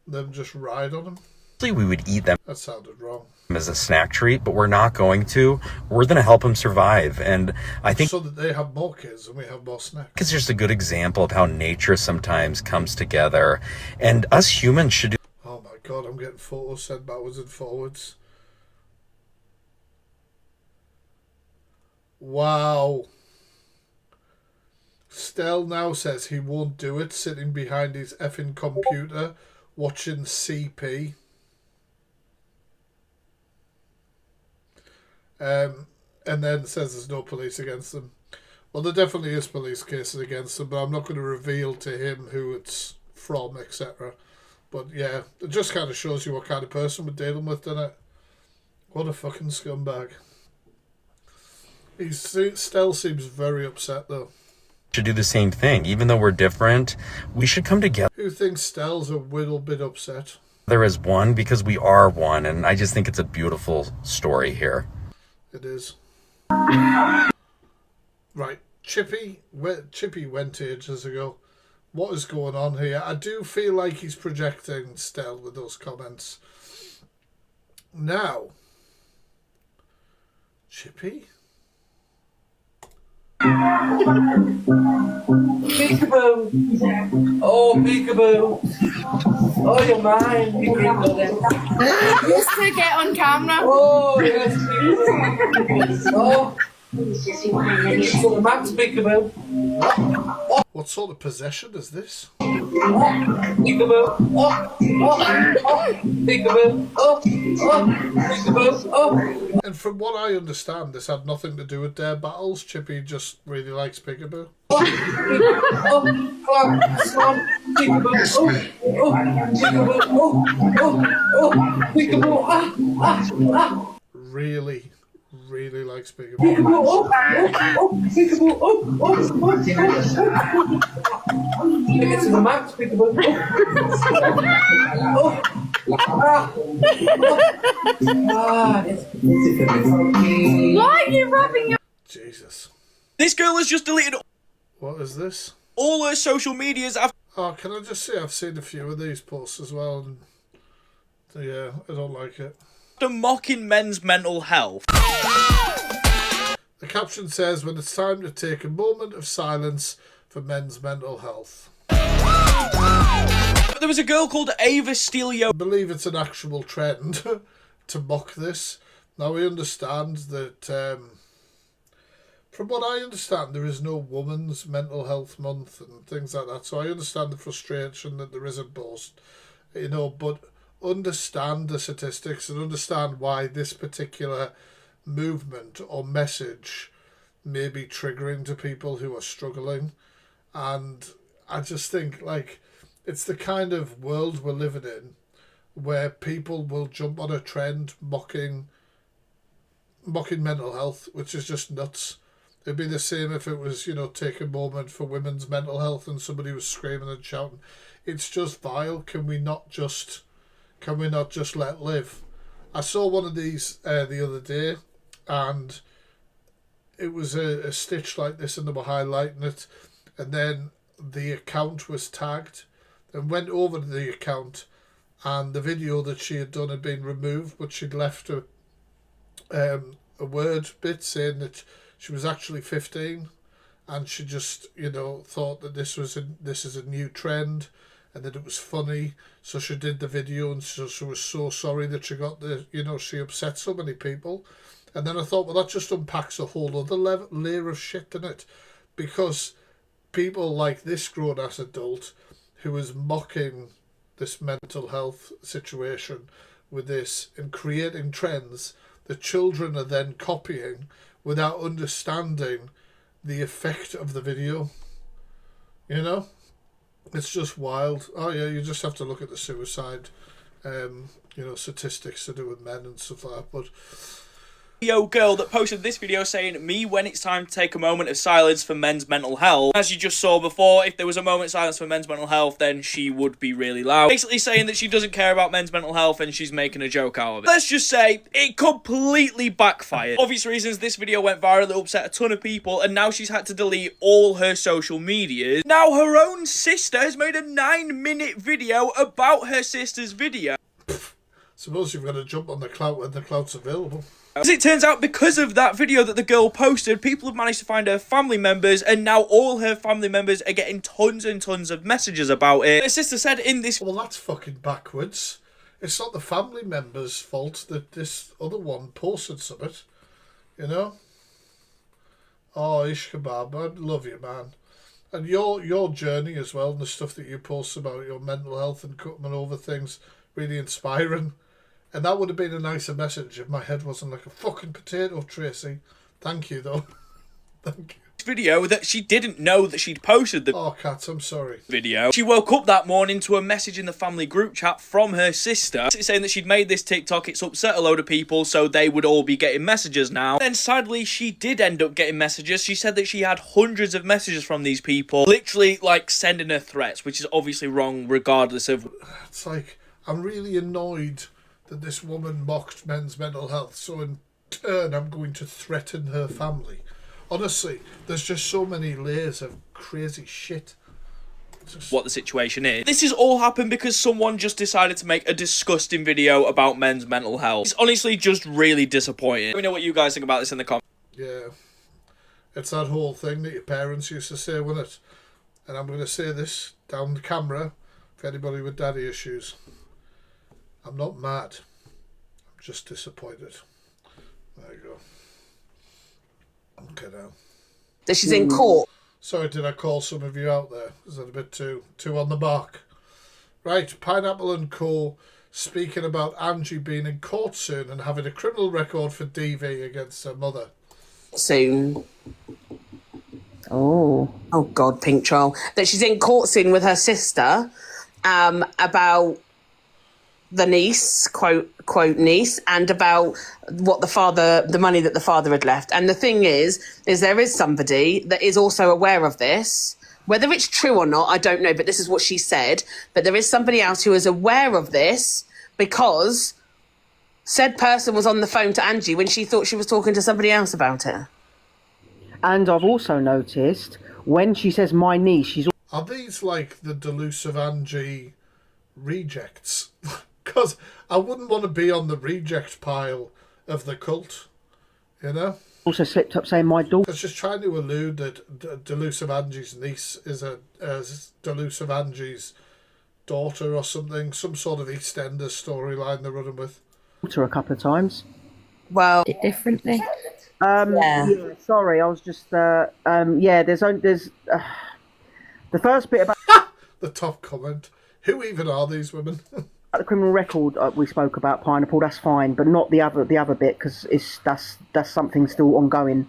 them just ride on them? we would eat them. That sounded wrong. as a snack treat, but we're not going to. We're going to help him survive. And I think so that they have more kids and we have more snacks. It's just a good example of how nature sometimes comes together, and us humans should do. Oh my god, I'm getting photos sent backwards and forwards. Wow. Stell now says he won't do it, sitting behind his effing computer watching CP. And then says there's no police against them. Well, there definitely is police cases against them, but I'm not going to reveal to him who it's from, etc. But yeah, it just kind of shows you what kind of person we're dealing with, doesn't it? What a fucking scumbag. Stell seems very upset, though. Should do the same thing. Even though we're different, we should come together. Who thinks Stell's a little bit upset? There is one, because we are one, and I just think it's a beautiful story here. It is. Right, Chippy went ages ago. What is going on here? I do feel like he's projecting Stell with those comments. Now, Chippy? Peekaboo! Oh, peekaboo! Oh, you're mine! You Used to get on camera. Oh, yes, peekaboo! Oh! So the man's peekaboo! What sort of possession is this? Peekaboo! Oh! Oh! Oh! Peekaboo! Oh! Oh! Peekaboo! Oh! And from what I understand, this had nothing to do with their battles. Chippy just really likes peekaboo. Oh! Peekaboo! Oh! Oh! Peekaboo! Oh! Oh! Oh! Peekaboo! Ah! Ah! Ah! Really likes peekaboo. Peekaboo! Oh! Oh! Oh! Peekaboo! Oh! Oh! Oh! Take it to the max, peekaboo! Oh! Ah! Ah! Why are you rubbing your... Jesus. This girl has just deleted What is this? all her social medias after... Oh, can I just say I've seen a few of these posts as well, and yeah, I don't like it. After mocking men's mental health. The caption says, when it's time to take a moment of silence for men's mental health. There was a girl called Ava Stelio. I believe it's an actual trend to mock this. Now, we understand that, from what I understand, there is no Women's Mental Health Month and things like that. So I understand the frustration that there isn't both, you know, but understand the statistics and understand why this particular movement or message may be triggering to people who are struggling. And I just think, like, it's the kind of world we're living in where people will jump on a trend mocking mental health, which is just nuts. It'd be the same if it was, you know, take a moment for women's mental health and somebody was screaming and shouting. It's just vile. Can we not just let live? I saw one of these the other day, and it was a stitch like this, and they were highlighting it, and then the account was tagged, and went over to the account, and the video that she had done had been removed, but she'd left a word bit saying that she was actually 15, and she just, you know, thought that this is a new trend, and that it was funny, so she did the video, and so she was so sorry that she got she upset so many people. And then I thought, well, that just unpacks a whole other layer of shit in it, because people like this grown-ass adult who is mocking this mental health situation with this and creating trends that children are then copying without understanding the effect of the video. You know? It's just wild. Oh yeah, you just have to look at the suicide, statistics to do with men and stuff like that. But girl that posted this video saying, me when it's time to take a moment of silence for men's mental health. As you just saw before, if there was a moment of silence for men's mental health, then she would be really loud. Basically saying that she doesn't care about men's mental health and she's making a joke out of it. Let's just say, it completely backfired. Obvious reasons, this video went viral, it upset a ton of people, and now she's had to delete all her social medias. Now her own sister has made a 9-minute video about her sister's video. Suppose you've got to jump on the clout when the clout's available. As it turns out, because of that video that the girl posted, people have managed to find her family members, and now all her family members are getting tons and tons of messages about it. Her sister said in this... Well, that's fucking backwards. It's not the family members' fault that this other one posted something, you know? Oh, Ish Kebab, I love you, man. And your journey as well, and the stuff that you post about your mental health and cutting over things, really inspiring. And that would have been a nicer message if my head wasn't like a fucking potato, Tracy. Thank you, though. Thank you. Video that she didn't know that she'd posted the... Oh, Kat, I'm sorry. Video. She woke up that morning to a message in the family group chat from her sister saying that she'd made this TikTok, it's upset a load of people, so they would all be getting messages now. Then sadly, she did end up getting messages. She said that she had hundreds of messages from these people, literally like sending her threats, which is obviously wrong regardless of... It's like, I'm really annoyed that this woman mocked men's mental health, so in turn I'm going to threaten her family. Honestly, there's just so many layers of crazy shit. What the situation is. This has all happened because someone just decided to make a disgusting video about men's mental health. It's honestly just really disappointing. Let me know what you guys think about this in the comments. Yeah. It's that whole thing that your parents used to say, wasn't it? And I'm going to say this down the camera for anybody with daddy issues. I'm not mad. I'm just disappointed. There you go. Okay now. That she's in court. Sorry, did I call some of you out there? Is that a bit too on the mark? Right, Pineapple and Co. speaking about Angie being in court soon and having a criminal record for DV against her mother. Soon. Oh God, Pink Troll. That she's in court soon with her sister about the niece, quote niece, and about what the money that the father had left. And the thing is there is somebody that is also aware of this. Whether it's true or not, I don't know, but this is what she said. But there is somebody else who is aware of this because said person was on the phone to Angie when she thought she was talking to somebody else about it. And I've also noticed when she says my niece, she's... Are these like the delusive Angie rejects? Because I wouldn't want to be on the reject pile of the cult, you know? Also slipped up saying my daughter... It's just trying to allude that delusive Angie's niece is delusive Angie's daughter or something. Some sort of EastEnders storyline they're running with. ...a couple of times. Well... differently. Yeah, sorry, I was just... there's the first bit about... The top comment. Who even are these women? The criminal record we spoke about, Pineapple, that's fine, but not the other bit because that's something still ongoing.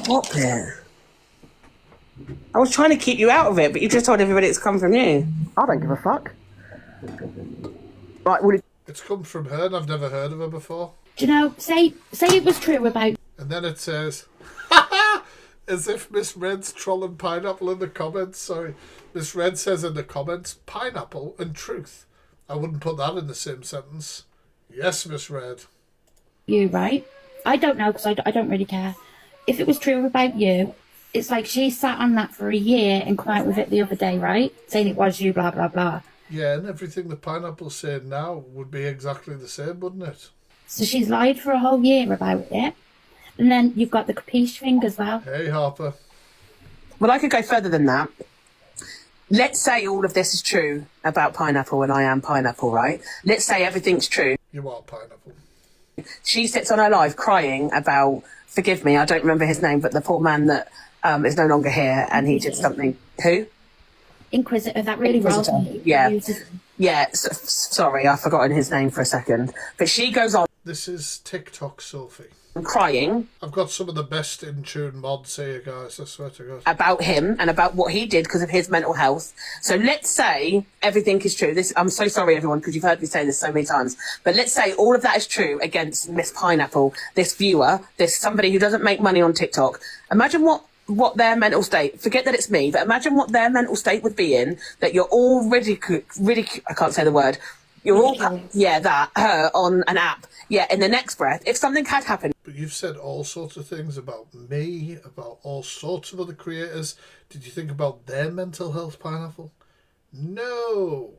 What bit? I was trying to keep you out of it, but you just told everybody it's come from you. I don't give a fuck. Right, well, it's come from her, and I've never heard of her before. Do you know? Say it was true about. And then it says, as if Miss Red's trolling Pineapple in the comments. Sorry, Miss Red says in the comments, pineapple and truth. I wouldn't put that in the same sentence. Yes, Miss Red. You, right? I don't know because I don't really care. If it was true about you, it's like she sat on that for a year and come out with it the other day, right? Saying it was you, blah, blah, blah. Yeah, and everything the Pineapple's saying now would be exactly the same, wouldn't it? So she's lied for a whole year about it. And then you've got the capiche thing as well. Hey, Harper. Well, I could go further than that. Let's say all of this is true about Pineapple and I am Pineapple, right? Let's say everything's true. You are Pineapple. She sits on her live crying about, forgive me, I don't remember his name, but the poor man that is no longer here and he did something. Who? Inquisitor, that really Inquisitor. rolls. Yeah, sorry, I've forgotten his name for a second. But she goes on. This is TikTok Sophie. Crying. I've got some of the best in tune mods here, guys, I swear to God. About him and about what he did because of his mental health. So let's say everything is true. I'm so sorry, everyone, because you've heard me say this so many times. But let's say all of that is true against Miss Pineapple, this viewer, this somebody who doesn't make money on TikTok. Imagine what their mental state, forget that it's me, but imagine what their mental state would be in, that you're all I can't say the word. You're all, her on an app. Yeah, in the next breath, if something had happened. But you've said all sorts of things about me, about all sorts of other creators. Did you think about their mental health, Pineapple? No.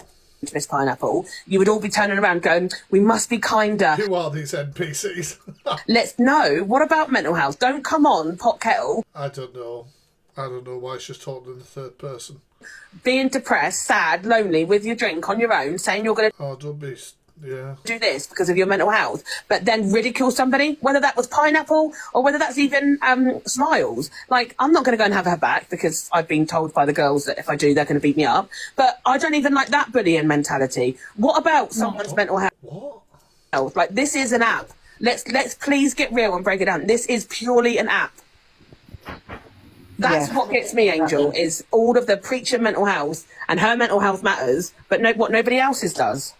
Miss Pineapple, you would all be turning around going, we must be kinder. Who are these NPCs? Let's know. What about mental health? Don't come on, pot kettle. I don't know. I don't know why she's talking in the third person. Being depressed, sad, lonely, with your drink on your own, saying you're going to... Oh, don't be... Yeah. Do this because of your mental health, but then ridicule somebody, whether that was Pineapple or whether that's even Smiles. Like, I'm not going to go and have her back because I've been told by the girls that if I do, they're going to beat me up. But I don't even like that bullying mentality. What about someone's mental health? What? Like, this is an app. Let's please get real and break it down. This is purely an app. That's what gets me, Angel, is all of the preacher mental health and her mental health matters, but what nobody else's does.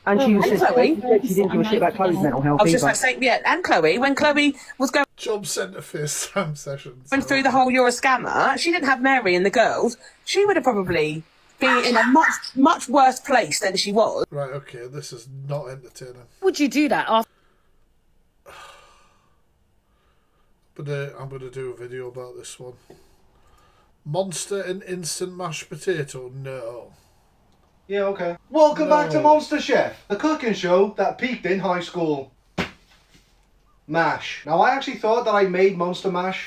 And she was just, Chloe. she didn't give a shit about Chloe's mental health I was just either. about to say, yeah, and Chloe, when Chloe was going Job centre first time sessions. through the whole "you're a scammer," she didn't have Mary and the girls. She would have probably been in a much worse place than she was. Right, okay, this is not entertaining. Would you do that after? But I'm going to do a video about this one. Monster and instant mashed potato? No. Yeah, okay. Welcome back to Monster Chef, the cooking show that peaked in high school. Mash. Now, I actually thought that I made Monster Mash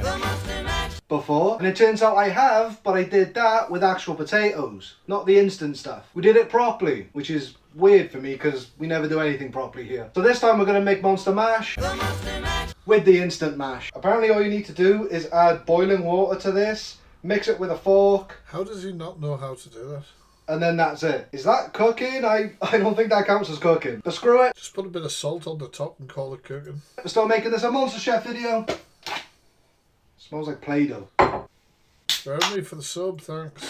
before, and it turns out I have, but I did that with actual potatoes, not the instant stuff. We did it properly, which is weird for me because we never do anything properly here. So this time we're going to make Monster Mash with the instant mash. Apparently all you need to do is add boiling water to this, mix it with a fork. How does he not know how to do that? And then that's it. Is that cooking? I don't think that counts as cooking. But screw it. Just put a bit of salt on the top and call it cooking. We're still making this a Monster Chef video. Smells like Play-Doh. Very me for the sub, thanks.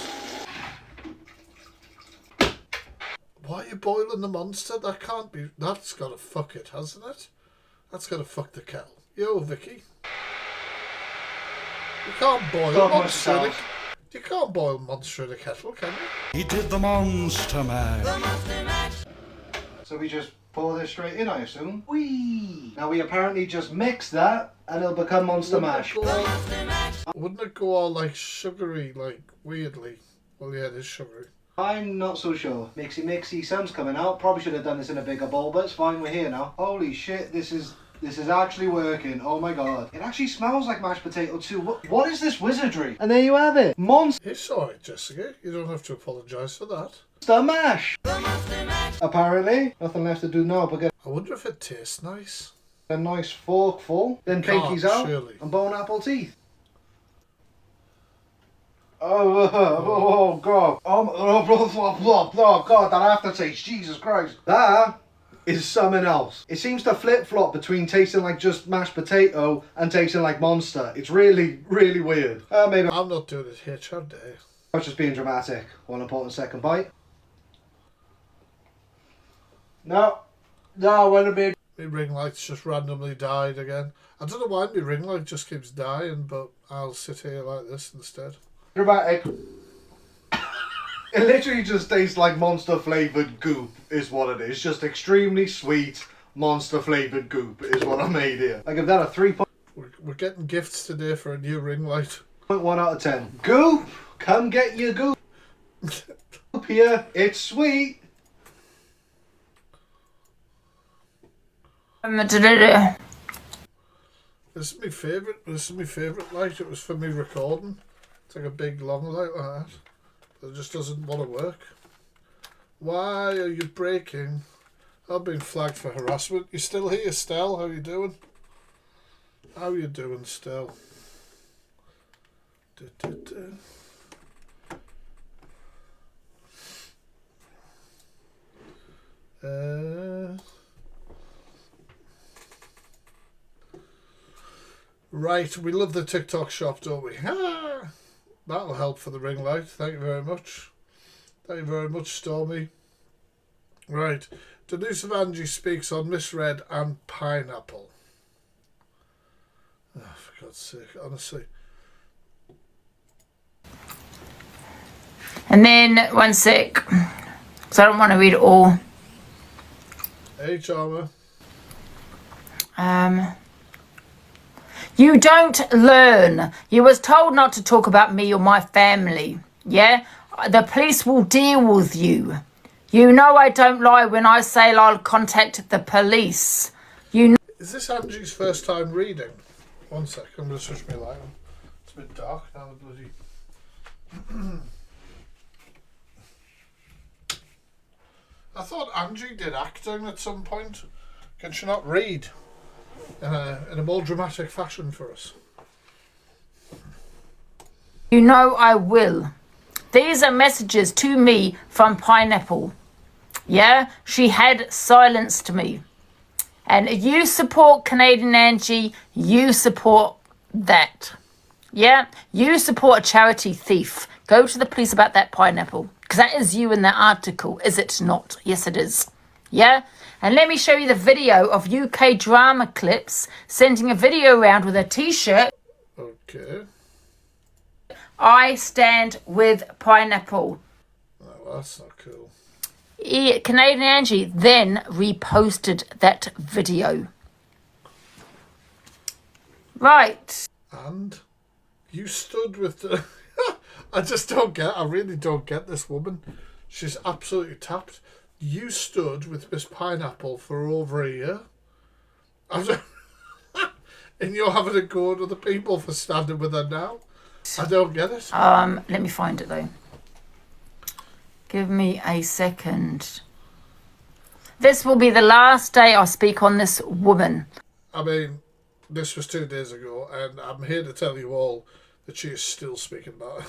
Why are you boiling the monster? That can't be... That's got to fuck it, hasn't it? That's got to fuck the kettle. Yo, Vicky. You can't boil monster. You can't boil monster in a kettle, can you? He did the monster mash. So we just pour this straight in, I assume. Whee! Now we apparently just mix that and it'll become Monster Mash. Wouldn't it go all like sugary, like weirdly? Well, yeah, it is sugary. I'm not so sure. Mixy mixy, sun's coming out. Probably should have done this in a bigger bowl, but it's fine, we're here now. Holy shit, this is actually working. Oh my god. It actually smells like mashed potato too. What is this wizardry? And there you have it. Monster It's alright, Jessica. You don't have to apologise for that. Mash. Apparently. Nothing left to do now but get I wonder if it tastes nice. a nice fork full. Then pinkies out surely. and bone apple teeth. Oh god. Oh god, that aftertaste. Jesus Christ. That is something else. It seems to flip-flop between tasting like just mashed potato and tasting like Monster. It's really, really weird. Maybe I'm not doing it here, how dare you? I was just being dramatic. One important second bite. No, when a bit. My ring light's just randomly died again. I don't know why my ring light just keeps dying, but I'll sit here like this instead. Dramatic. It literally just tastes like Monster flavoured goop is what it is. Just extremely sweet Monster flavoured goop is what I made here. I give that a 3.1 We're getting gifts today for a new ring light. out of 10. Goop! Come get your goop. Goop here. It's sweet. This is my favourite. This is my favourite light. It was for me recording. It's like a big long light like that. But it just doesn't want to work. Why are you breaking? I've been flagged for harassment. You still here, Stell? How you doing? How you doing, Stell? Right, we love the TikTok shop, don't we? Ah, that'll help for the ring light. Thank you very much. Thank you very much, Stormy. Right, Denise of Angie speaks on misread and pineapple. Oh, for God's sake, honestly. And then, one sec, because I don't want to read it all. Hey, Charmer. You don't learn. You was told not to talk about me or my family. Yeah? The police will deal with you. You know I don't lie when I say I'll contact the police. You know. Is this Angie's first time reading? One sec, I'm going to switch my light on. It's a bit dark now, bloody. I thought Angie did acting at some point. Can she not read in a more dramatic fashion for us? You know I will. These are messages to me from Pineapple. Yeah, she had silenced me. And you support Canadian Angie, you support that. Yeah, you support a charity thief. Go to the police about that Pineapple. Because that is you in that article, is it not? Yes, it is. Yeah? And let me show you the video of UK drama clips sending a video around with a t-shirt. Okay. I stand with Pineapple. Oh, well, that's not cool. Canadian Angie then reposted that video. Right. And you stood with the... I really don't get this woman. She's absolutely tapped. You stood with Miss Pineapple for over a year. And you're having a go at other people for standing with her now. I don't get it. Let me find it though. Give me a second. This will be the last day I speak on this woman. I mean, this was 2 days ago, and I'm here to tell you all that she is still speaking about it.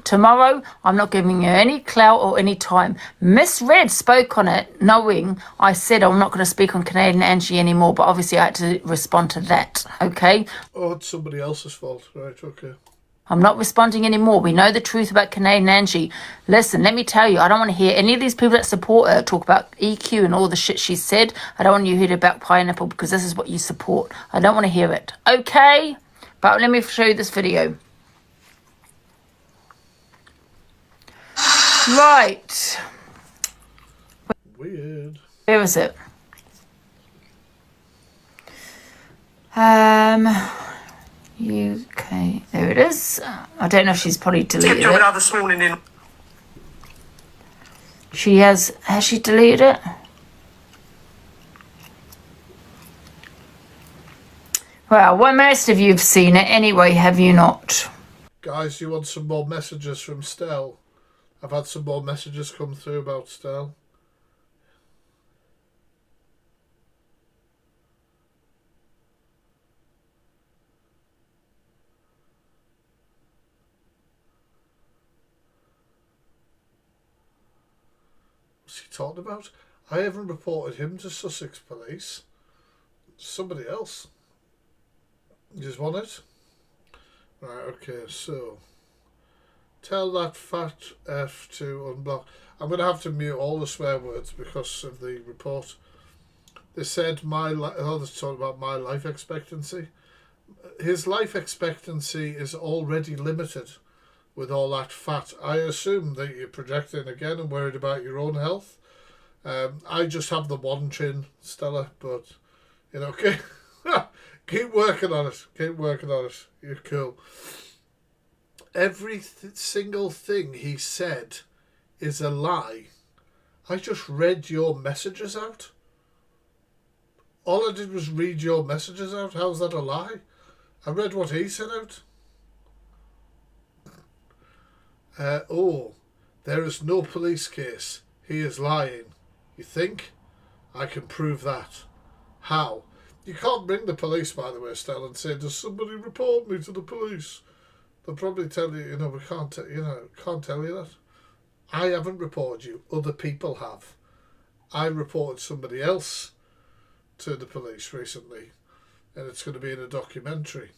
Tomorrow, I'm not giving you any clout or any time. Miss Red spoke on it, knowing I said I'm not going to speak on Canadian Angie anymore, but obviously I had to respond to that, okay? Oh, it's somebody else's fault. Right, okay. I'm not responding anymore. We know the truth about Canadian Angie. Listen, let me tell you, I don't want to hear any of these people that support her talk about EQ and all the shit she said. I don't want you to hear about Pineapple because this is what you support. I don't want to hear it, okay? But let me show you this video. Right. Weird. Where is it? UK. There it is. I don't know if she's probably deleted it. This morning in... She has she deleted it? Well, most of you have seen it anyway, have you not? Guys, you want some more messages from Stell? I've had some more messages come through about Stell. What's he talking about? I haven't reported him to Sussex Police. Somebody else. You just want it? Right, okay, so... Tell that fat F to unblock. I'm going to have to mute all the swear words because of the report. They said they're talking about my life expectancy. His life expectancy is already limited with all that fat. I assume that you're projecting again and worried about your own health. I just have the one chin, Stella, but, you know, keep working on it. Keep working on it. You're cool. Every single thing he said is a lie. I just read your messages out. All I did was read your messages out. How's that a lie? I read what he said out. Oh, there is no police case. He is lying. You think? I can prove that. How? You can't bring the police, by the way, Stella, and say, does somebody report me to the police? They'll probably tell you, we can't tell you that. I haven't reported you. Other people have. I reported somebody else to the police recently, and it's going to be in a documentary.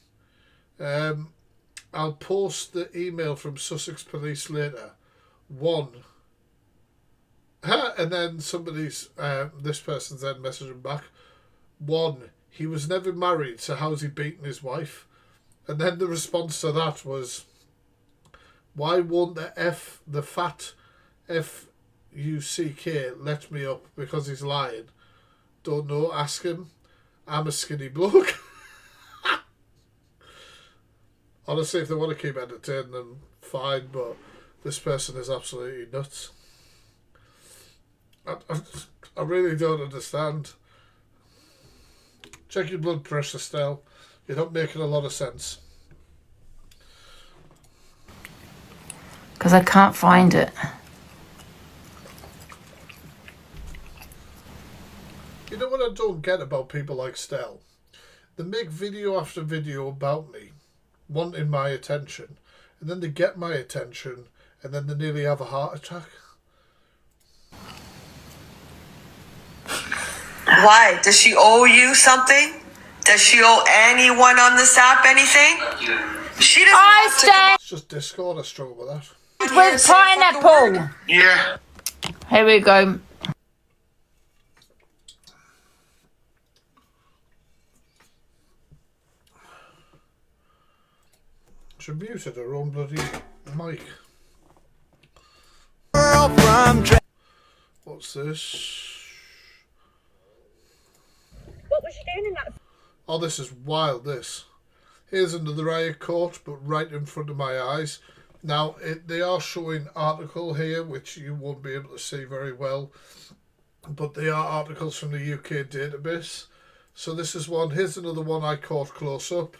I'll post the email from Sussex Police later. One. And then this person's then messaging back. One, he was never married, so how's he beating his wife? And then the response to that was, why won't the fat F-U-C-K let me up? Because he's lying. Don't know, ask him. I'm a skinny bloke. Honestly, if they want to keep entertaining them, fine, but this person is absolutely nuts. I really don't understand. Check your blood pressure, Stell. You're not making a lot of sense. Because I can't find it. You know what I don't get about people like Stell? They make video after video about me, wanting my attention, and then they get my attention, and then they nearly have a heart attack. Why? Does she owe you something? Does she owe anyone on this app anything? She doesn't have to. It's just Discord, I struggle with that. With pineapple. Yeah. Here we go. She muted her own bloody mic. What's this? What was she doing in that? Oh, this is wild, this. Here's another riot court, but right in front of my eyes. Now, they are showing article here, which you won't be able to see very well. But they are articles from the UK database. So this is one. Here's another one I caught close up.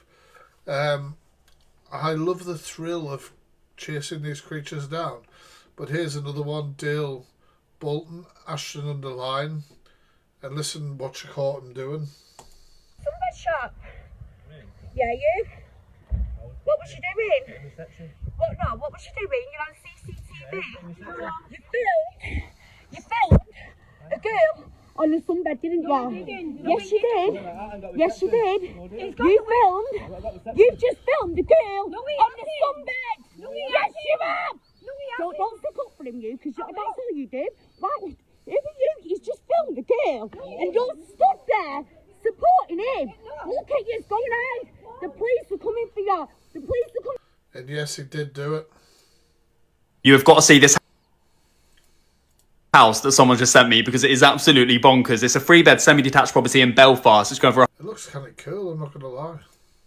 I love the thrill of chasing these creatures down. But here's another one. Dale Bolton, Ashton under line. And listen what she caught him doing. Sunbed shop. Yeah, you? What was she doing? What? No, what was she doing? You're on CCTV. You filmed a girl on the sunbed, didn't you? Yes, you did. Yes, you did. You've just filmed a girl on the sunbed. Yes, you have. Don't stick up for him, you, because that's all you did. Right, he's just filmed a girl, and you're stood there supporting him. Look at you, it's going out. The police are coming for you. The police are coming. And yes, he did do it. You have got to see this house that someone just sent me because it is absolutely bonkers. It's a 3-bed semi-detached property in Belfast. It's going for It looks kind of cool, I'm not going to lie.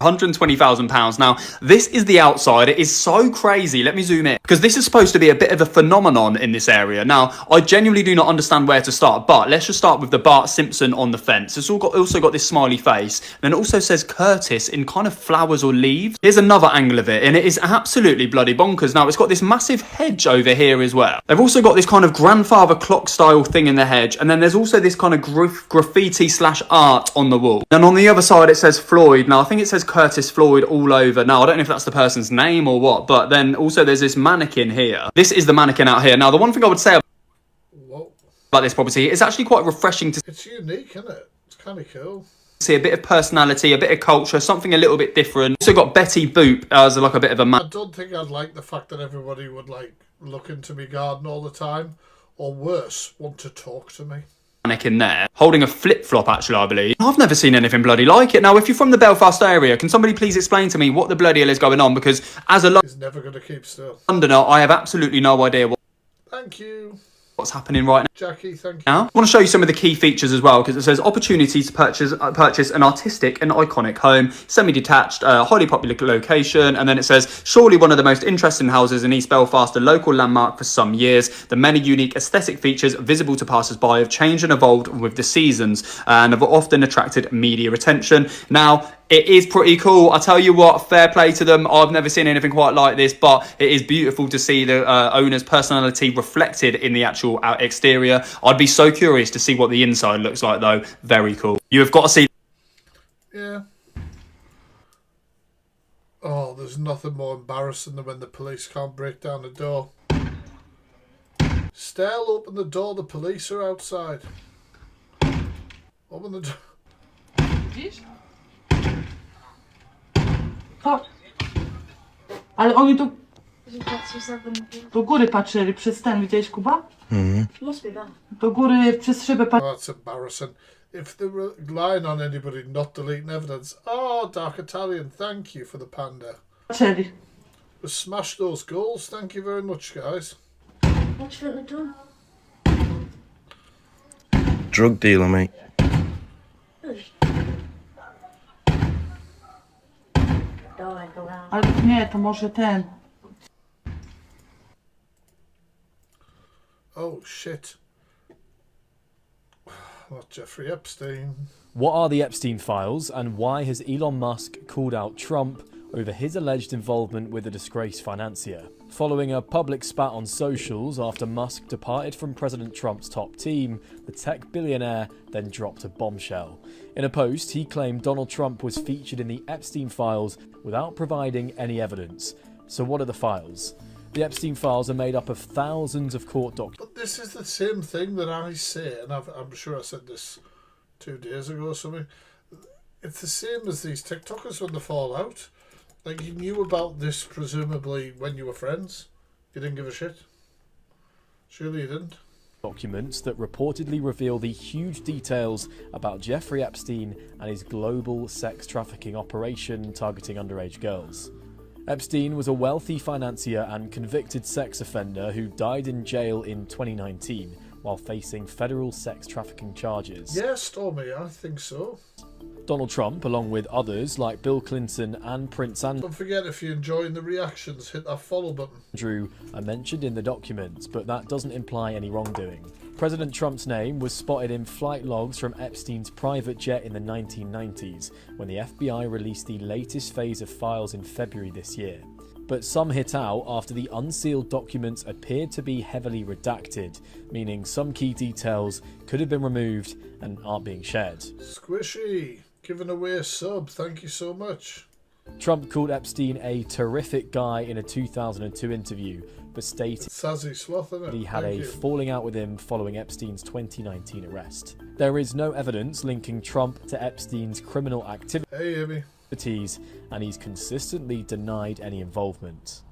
£120,000. Now, this is the outside. It is so crazy. Let me zoom in. Because this is supposed to be a bit of a phenomenon in this area. Now, I genuinely do not understand where to start, but let's just start with the Bart Simpson on the fence. It's also got this smiley face. And then it also says Curtis in kind of flowers or leaves. Here's another angle of it, and it is absolutely bloody bonkers. Now, it's got this massive hedge over here as well. They've also got this kind of grandfather clock style thing in the hedge. And then there's also this kind of graffiti / art on the wall. And on the other side, it says Floyd. Now, I think it says Curtis Floyd all over. Now, I don't know if that's the person's name or what, but then also there's this mannequin here. This is the mannequin out here. Now, the one thing I would say about this property, it's actually quite refreshing to It's unique, isn't it? It's kind of cool. see a bit of personality, a bit of culture, something a little bit different. Also got Betty Boop as like a bit of a I don't think I'd like the fact that everybody would like look into my garden all the time, or worse, want to talk to me. mannequin there, holding a flip-flop actually, I believe. I've never seen anything bloody like it. Now, if you're from the Belfast area, can somebody please explain to me what the bloody hell is going on? Because as a He's never going to keep still. Londoner, I have absolutely no idea Thank you. what's happening right Jackie, thank you. now. I want to show you some of the key features as well, because it says opportunity to purchase an artistic and iconic home, semi-detached, highly popular location, and then it says surely one of the most interesting houses in East Belfast, a local landmark for some years. The many unique aesthetic features visible to passers-by have changed and evolved with the seasons and have often attracted media attention. Now, it is pretty cool. I tell you what, fair play to them. I've never seen anything quite like this, but it is beautiful to see the owner's personality reflected in the actual exterior. I'd be so curious to see what the inside looks like, though. Very cool. You have got to see. Yeah. Oh, there's nothing more embarrassing than when the police can't break down the door. Stell, open the door. The police are outside. Open the door. Chodź. Ale oni tu do góry patrzyli przez ten, widziałeś, Kuba? Do góry przez szybę Oh, that's embarrassing. If they were relying on anybody not deleting evidence. Oh, Dark Italian, thank you for the panda. patrzyli. We smashed those goals. Thank you very much, guys. Drug dealer, mate. Ale nie, to może ten. Oh, shit. Not Jeffrey Epstein. What are the Epstein files, and why has Elon Musk called out Trump over his alleged involvement with the disgraced financier? Following a public spat on socials after Musk departed from President Trump's top team, the tech billionaire then dropped a bombshell. In a post, he claimed Donald Trump was featured in the Epstein files without providing any evidence. So what are the files? The Epstein files are made up of thousands of court documents. But this is the same thing that I say, and I'm sure I said this 2 days ago or something. It's the same as these TikTokers when they fall out. Like, you knew about this presumably when you were friends. You didn't give a shit. Surely you didn't. Documents that reportedly reveal the huge details about Jeffrey Epstein and his global sex trafficking operation targeting underage girls. Epstein was a wealthy financier and convicted sex offender who died in jail in 2019 while facing federal sex trafficking charges. Yes, Stormy, I think so. Donald Trump, along with others like Bill Clinton and Prince Andrew, Don't forget, if you're enjoying the reactions, hit that follow button. are mentioned in the documents, but that doesn't imply any wrongdoing. President Trump's name was spotted in flight logs from Epstein's private jet in the 1990s, when the FBI released the latest phase of files in February this year. But some hit out after the unsealed documents appeared to be heavily redacted, meaning some key details could have been removed and aren't being shared. Squishy, giving away a sub, thank you so much. Trump called Epstein a terrific guy in a 2002 interview, but stated Sazzy Sloth, innit? he had a falling out with him following Epstein's 2019 arrest. There is no evidence linking Trump to Epstein's criminal activity. Hey, Amy. And he's consistently denied any involvement.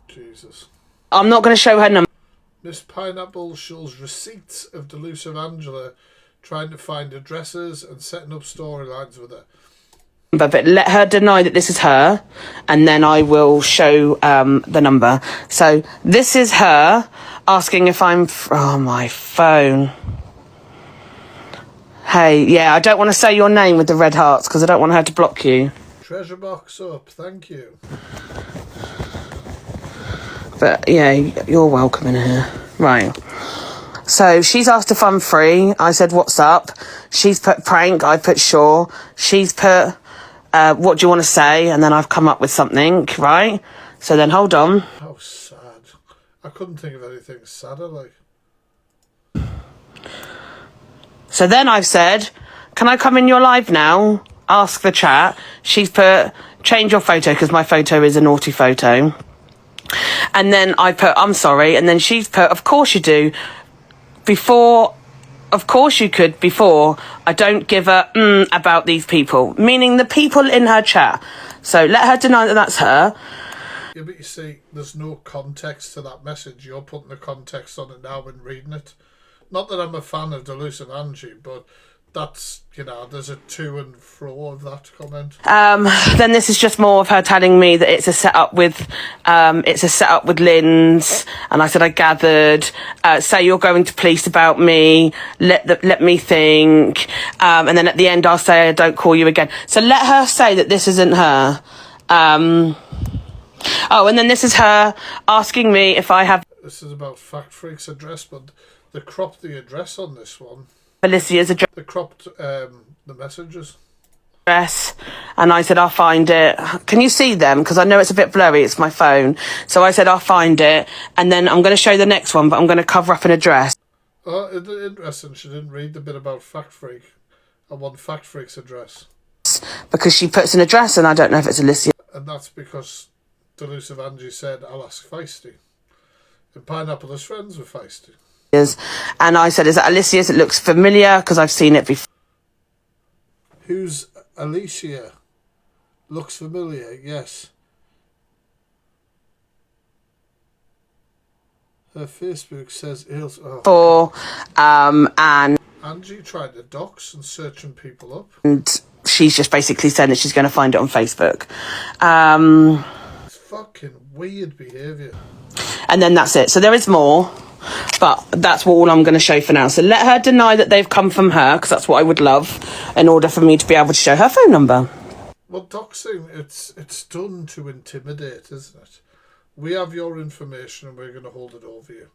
Jesus. I'm not going to show her number. Miss Pineapple shows receipts of Delusive Angela trying to find addresses and setting up storylines with her. But let her deny that this is her, and then I will show the number. So this is her asking if I'm... Oh, my phone. Hey, yeah, I don't want to say your name with the red hearts because I don't want her to block you. Treasure box up, thank you. But yeah, you're welcome in here. Right. So she's asked if I'm free. I said, what's up? She's put prank. I put sure. She's put, what do you want to say? And then I've come up with something, right? So then hold on. How sad. I couldn't think of anything sadder, like. So then I've said, can I come in your live now? Ask the chat. She's put, change your photo because my photo is a naughty photo. And then I put, I'm sorry. And then she's put, of course you do. Before, of course you could, before. I don't give a about these people. Meaning the people in her chat. So let her deny that that's her. Yeah, but you see, there's no context to that message. You're putting the context on it now and reading it. Not that I'm a fan of Delusive Angie, but that's, you know, there's a to and fro of that comment. Then this is just more of her telling me that it's a setup with Lynn's, and I said I gathered. Say you're going to police about me. Let me think, and then at the end I'll say I don't call you again. So let her say that this isn't her. Oh, and then this is her asking me if I have. This is about TheFactFreak's address, but they cropped the address on this one. Alicia's address. They cropped the messages. And I said I'll find it. Can you see them? Because I know it's a bit blurry. It's my phone. So I said I'll find it, and then I'm going to show the next one, but I'm going to cover up an address. Oh, interesting. She didn't read the bit about TheFactFreak. I want TheFactFreak's address. Because she puts an address, and I don't know if it's Alicia. And that's because Delusive Angie said, I'll ask Feisty. And Pineapple is friends with Feisty. And I said, is that Alicia's? It looks familiar because I've seen it before. Who's Alicia? Looks familiar, yes. Her Facebook says and Angie tried to dox and searching people up. And she's just basically saying that she's going to find it on Facebook. It's fucking weird behaviour. And then that's it. So there is more. But that's all I'm going to show for now. So let her deny that they've come from her, because that's what I would love, in order for me to be able to show her phone number. Well, doxing, it's done to intimidate, isn't it? We have your information and we're going to hold it over you.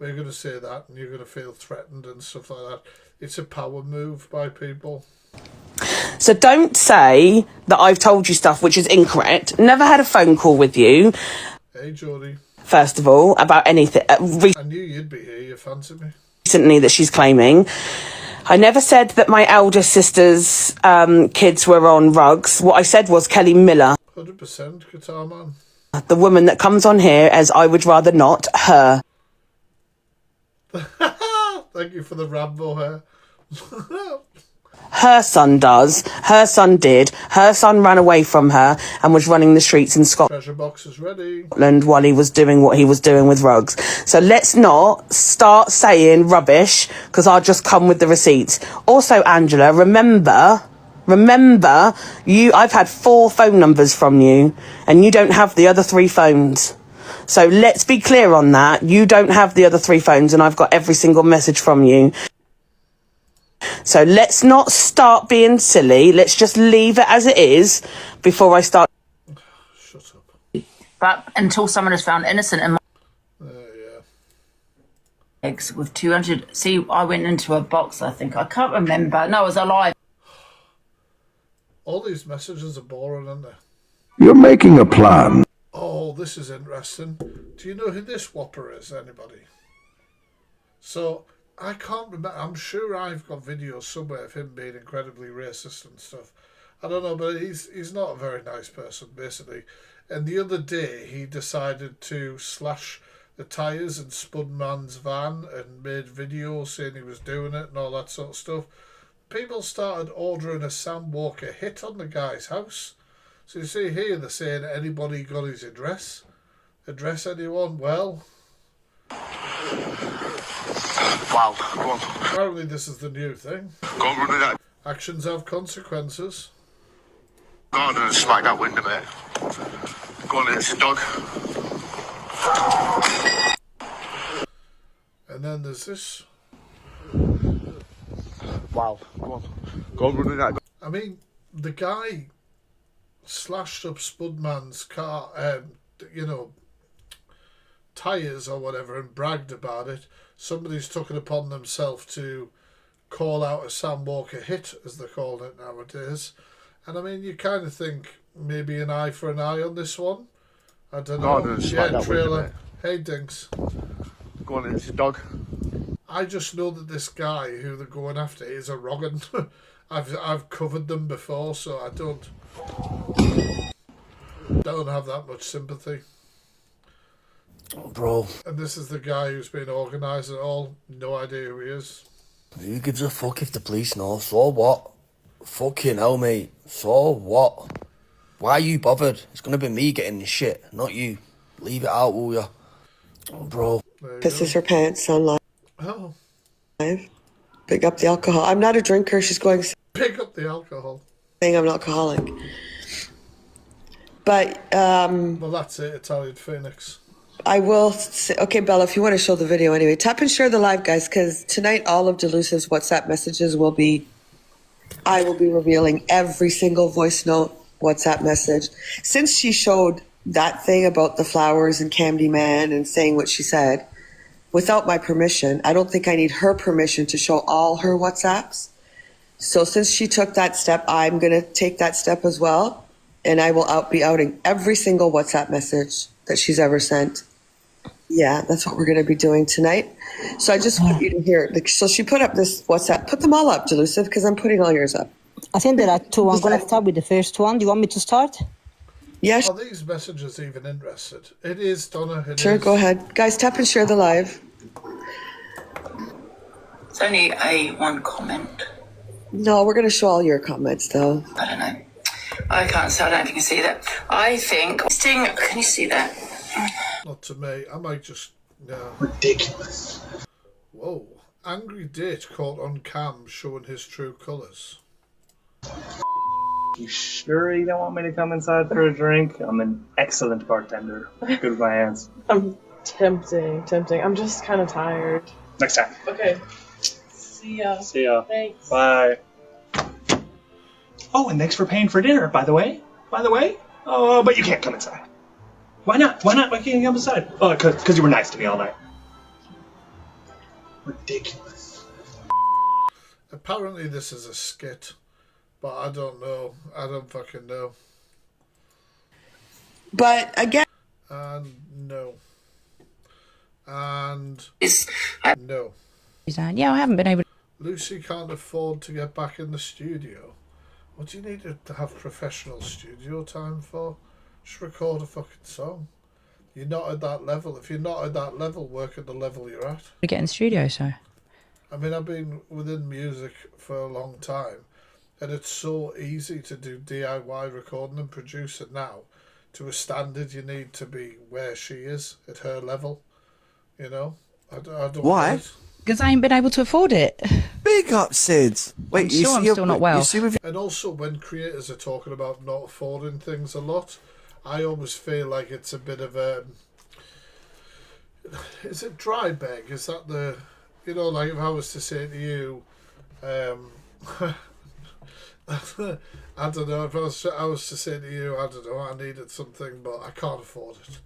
we're going to say that and you're going to feel threatened and stuff like that. It's a power move by people. So don't say that I've told you stuff which is incorrect. Never had a phone call with you. Hey, Jodie. First of all, about anything. I knew you'd be here. You fancy me? Recently that she's claiming. I never said that my elder sister's kids were on rugs. What I said was Kelly Miller. 100% Guitar Man. The woman that comes on here as I would rather not, her. Thank you for the Rambo hair. Her son does. Her son did. Her son ran away from her and was running the streets in Scotland. Treasure box is ready. While he was doing what he was doing with rugs. So let's not start saying rubbish, because I'll just come with the receipts. Also, Angela, remember, I've had 4 phone numbers from you, and you don't have the other 3 phones. So let's be clear on that. You don't have the other 3 phones, and I've got every single message from you. So let's not start being silly. Let's just leave it as it is before I start. Shut up. But until someone is found innocent in my eggs with 200. See, I went into a box, I think. I can't remember. No, I was alive. All these messages are boring, aren't they? You're making a plan. Oh, this is interesting. Do you know who this whopper is, anybody? So, I can't remember. I'm sure I've got videos somewhere of him being incredibly racist and stuff. I don't know, but he's not a very nice person, basically. And the other day, he decided to slash the tyres in Spudman's van and made videos saying he was doing it and all that sort of stuff. People started ordering a Sam Walker hit on the guy's house. So you see here, they're saying, anybody got his address? Address anyone? Well... Wow, go on. Apparently this is the new thing. Go on, run with that. Actions have consequences. Go on and smack that window, mate. Go on, it's a dog. And then there's this. Wow, go on. Go on, run with that. I mean, the guy slashed up Spudman's car, tyres or whatever, and bragged about it. Somebody's took it upon themselves to call out a Sam Walker hit, as they're calling it nowadays. And I mean, you kind of think maybe an eye for an eye on this one. I don't know. Yeah, trailer. Hey, Dinks. Go on, it's a dog. I just know that this guy who they're going after is a wrong 'un. I've covered them before, so I don't have that much sympathy. Bro. And this is the guy who's been organising it all. No idea who he is. Who gives a fuck if the police know? So what? Fucking hell, mate. So what? Why are you bothered? It's gonna be me getting this shit, not you. Leave it out, will ya? Bro. Pisses her pants on live. Oh. Pick up the alcohol. I'm not a drinker. She's going... Pick up the alcohol. Saying I'm an alcoholic. But, Well, that's it, Italian Phoenix. I will say, okay, Bella, if you want to show the video anyway, tap and share the live, guys, because tonight all of Deluce's WhatsApp messages will be, I will be revealing every single voice note WhatsApp message. Since she showed that thing about the flowers and Candyman and saying what she said, without my permission, I don't think I need her permission to show all her WhatsApps. So since she took that step, I'm going to take that step as well, and I will be outing every single WhatsApp message that she's ever sent. Yeah, that's what we're going to be doing tonight. So I just want you to hear. So she put up this WhatsApp. Put them all up, Delusive, because I'm putting all yours up. I think there are 2. I'm going to start with the first one. Do you want me to start? Yes. Are these messages even interested? It is, Donna. Sure, go ahead. Guys, tap and share the live. It's only one comment. No, we're going to show all your comments, though. I don't know. I can't see. I don't know if you can see that. I think... Sting, can you see that? Not to me. I might just... No. Ridiculous. Whoa. Angry date caught on cam showing his true colours. You sure you don't want me to come inside for a drink? I'm an excellent bartender. Good with my hands. Tempting. I'm just kind of tired. Next time. Okay. See ya. See ya. Thanks. Bye. Oh, and thanks for paying for dinner, by the way. Oh, but you can't come inside. Why not? Why can't you come inside? Oh, because you were nice to me all night. Ridiculous. Apparently this is a skit, but I don't know. I don't fucking know. But again... And no. And no. Yeah, I haven't been able to... Lucy can't afford to get back in the studio. What do you need to have professional studio time for? Just record a fucking song. You're not at that level. If you're not at that level, work at the level you're at. to get in the studio, so... I mean, I've been within music for a long time, and it's so easy to do DIY recording and produce it now. To a standard, you need to be where she is, at her level. You know? I don't Why? Because I ain't been able to afford it. Big up, Sid. Wait, I'm sure I'm still not well. And also, when creators are talking about not affording things a lot, I always feel like it's a bit of a... Is it dry beg? Is that the... You know, like if I was to say to you... I don't know, if I was to say to you, I don't know, I needed something, but I can't afford it.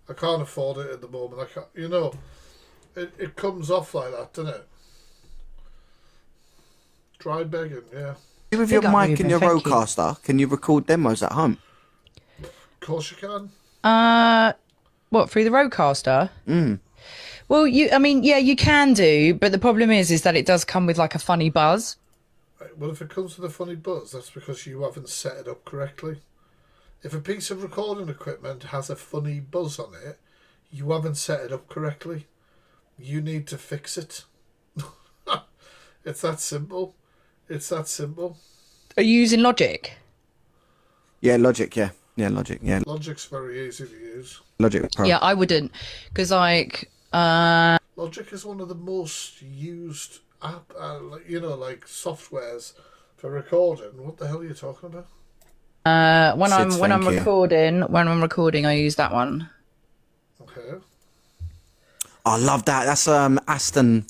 I can't afford it at the moment. I can't, you know, it comes off like that, doesn't it? Dry begging, yeah. With your mic and your Rodecaster, can you record demos at home? Of course you can. What, through the Rodecaster? Mm. Well, I mean, yeah, you can do, but the problem is that it does come with like a funny buzz. Well, if it comes with a funny buzz, that's because you haven't set it up correctly. If a piece of recording equipment has a funny buzz on it, you haven't set it up correctly. You need to fix it. It's that simple. It's that simple. Are you using Logic? Yeah, Logic, yeah. Yeah, Logic, yeah. Logic's very easy to use. Logic Pro. Yeah, I wouldn't, because like... Logic is one of the most used app, you know, like softwares for recording. What the hell are you talking about? When I'm recording, I use that one. Okay. I love that. That's Aston.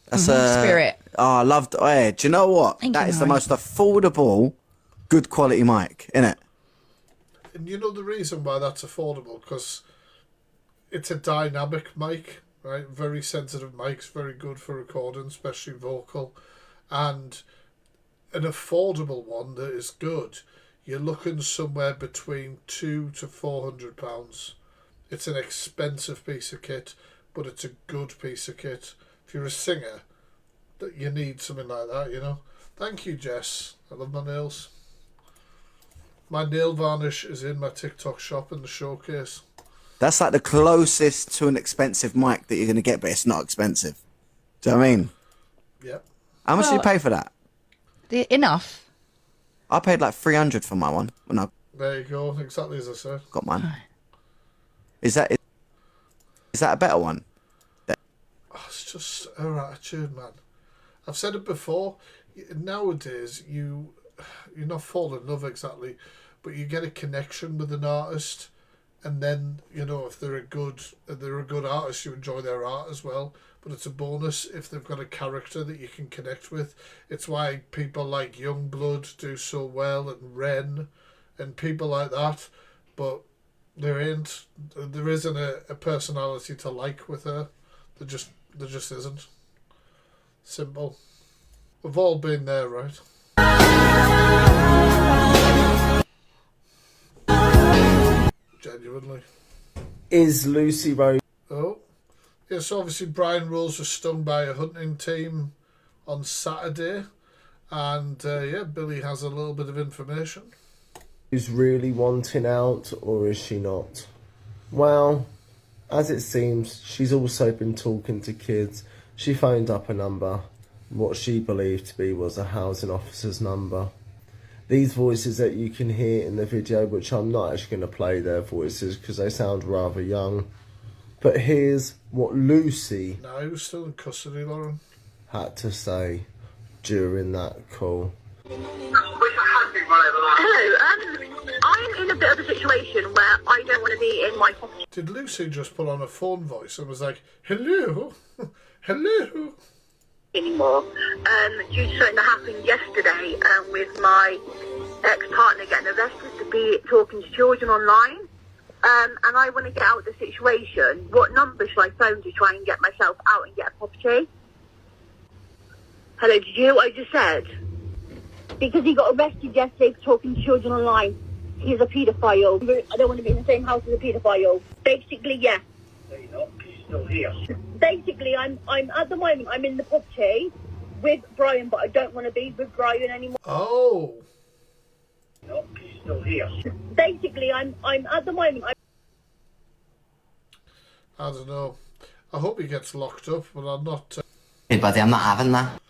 That's Spirit. Oh, I loved. Oh, yeah. Do you know what? That is the most affordable, good quality mic, isn't it? And you know the reason why that's affordable? Because it's a dynamic mic, right? Very sensitive mics, very good for recording, especially vocal. And an affordable one that is good, you're looking somewhere between £200 to £400. It's an expensive piece of kit, but it's a good piece of kit. If you're a singer, that you need something like that, you know. Thank you, Jess. I love my nails. My nail varnish is in my TikTok shop in the showcase. That's like the closest to an expensive mic that you're going to get, but it's not expensive. Do you know what I mean? Yep. How much did you pay for that? Enough. I paid like 300 for my one. When I There you go, exactly as I said. got mine. Is that a better one? Oh, it's just her attitude, man. I've said it before. Nowadays, you're not falling in love exactly, but you get a connection with an artist, and then you know if they're a good artist, you enjoy their art as well. But it's a bonus if they've got a character that you can connect with. It's why people like Youngblood do so well, and Ren, and people like that. But there isn't a personality to like with her. There just isn't. Simple. We've all been there, right? Genuinely. Is Lucy Rose... Oh. Yes, obviously Brian Rose was stung by a hunting team on Saturday. And, yeah, Billy has a little bit of information. Is really wanting out, or is she not? Well, as it seems, she's also been talking to kids. She phoned up a number, what she believed to be was a housing officer's number. These voices that you can hear in the video, which I'm not actually going to play their voices because they sound rather young. But here's what Lucy... No, he was still in custody, Lauren. ...had to say during that call. Hello, I'm in a bit of a situation where I don't want to be in my property. Did Lucy just put on a phone voice and was like, hello? Hello? Anymore, due to something that happened yesterday with my ex-partner getting arrested to be talking to children online. And I want to get out of the situation. What number should I phone to try and get myself out and get a property? Hello, did you hear what I just said? Because he got arrested yesterday for talking to children online. He's a paedophile. I don't want to be in the same house as a paedophile. Basically, yeah. No, you're not, because you're still here. Basically, I'm at the moment, I'm in the property with Brian, but I don't want to be with Brian anymore. Oh. No, because you're still here. Basically, I'm at the moment, I don't know. I hope he gets locked up, but I'm not... Everybody, I'm not having that.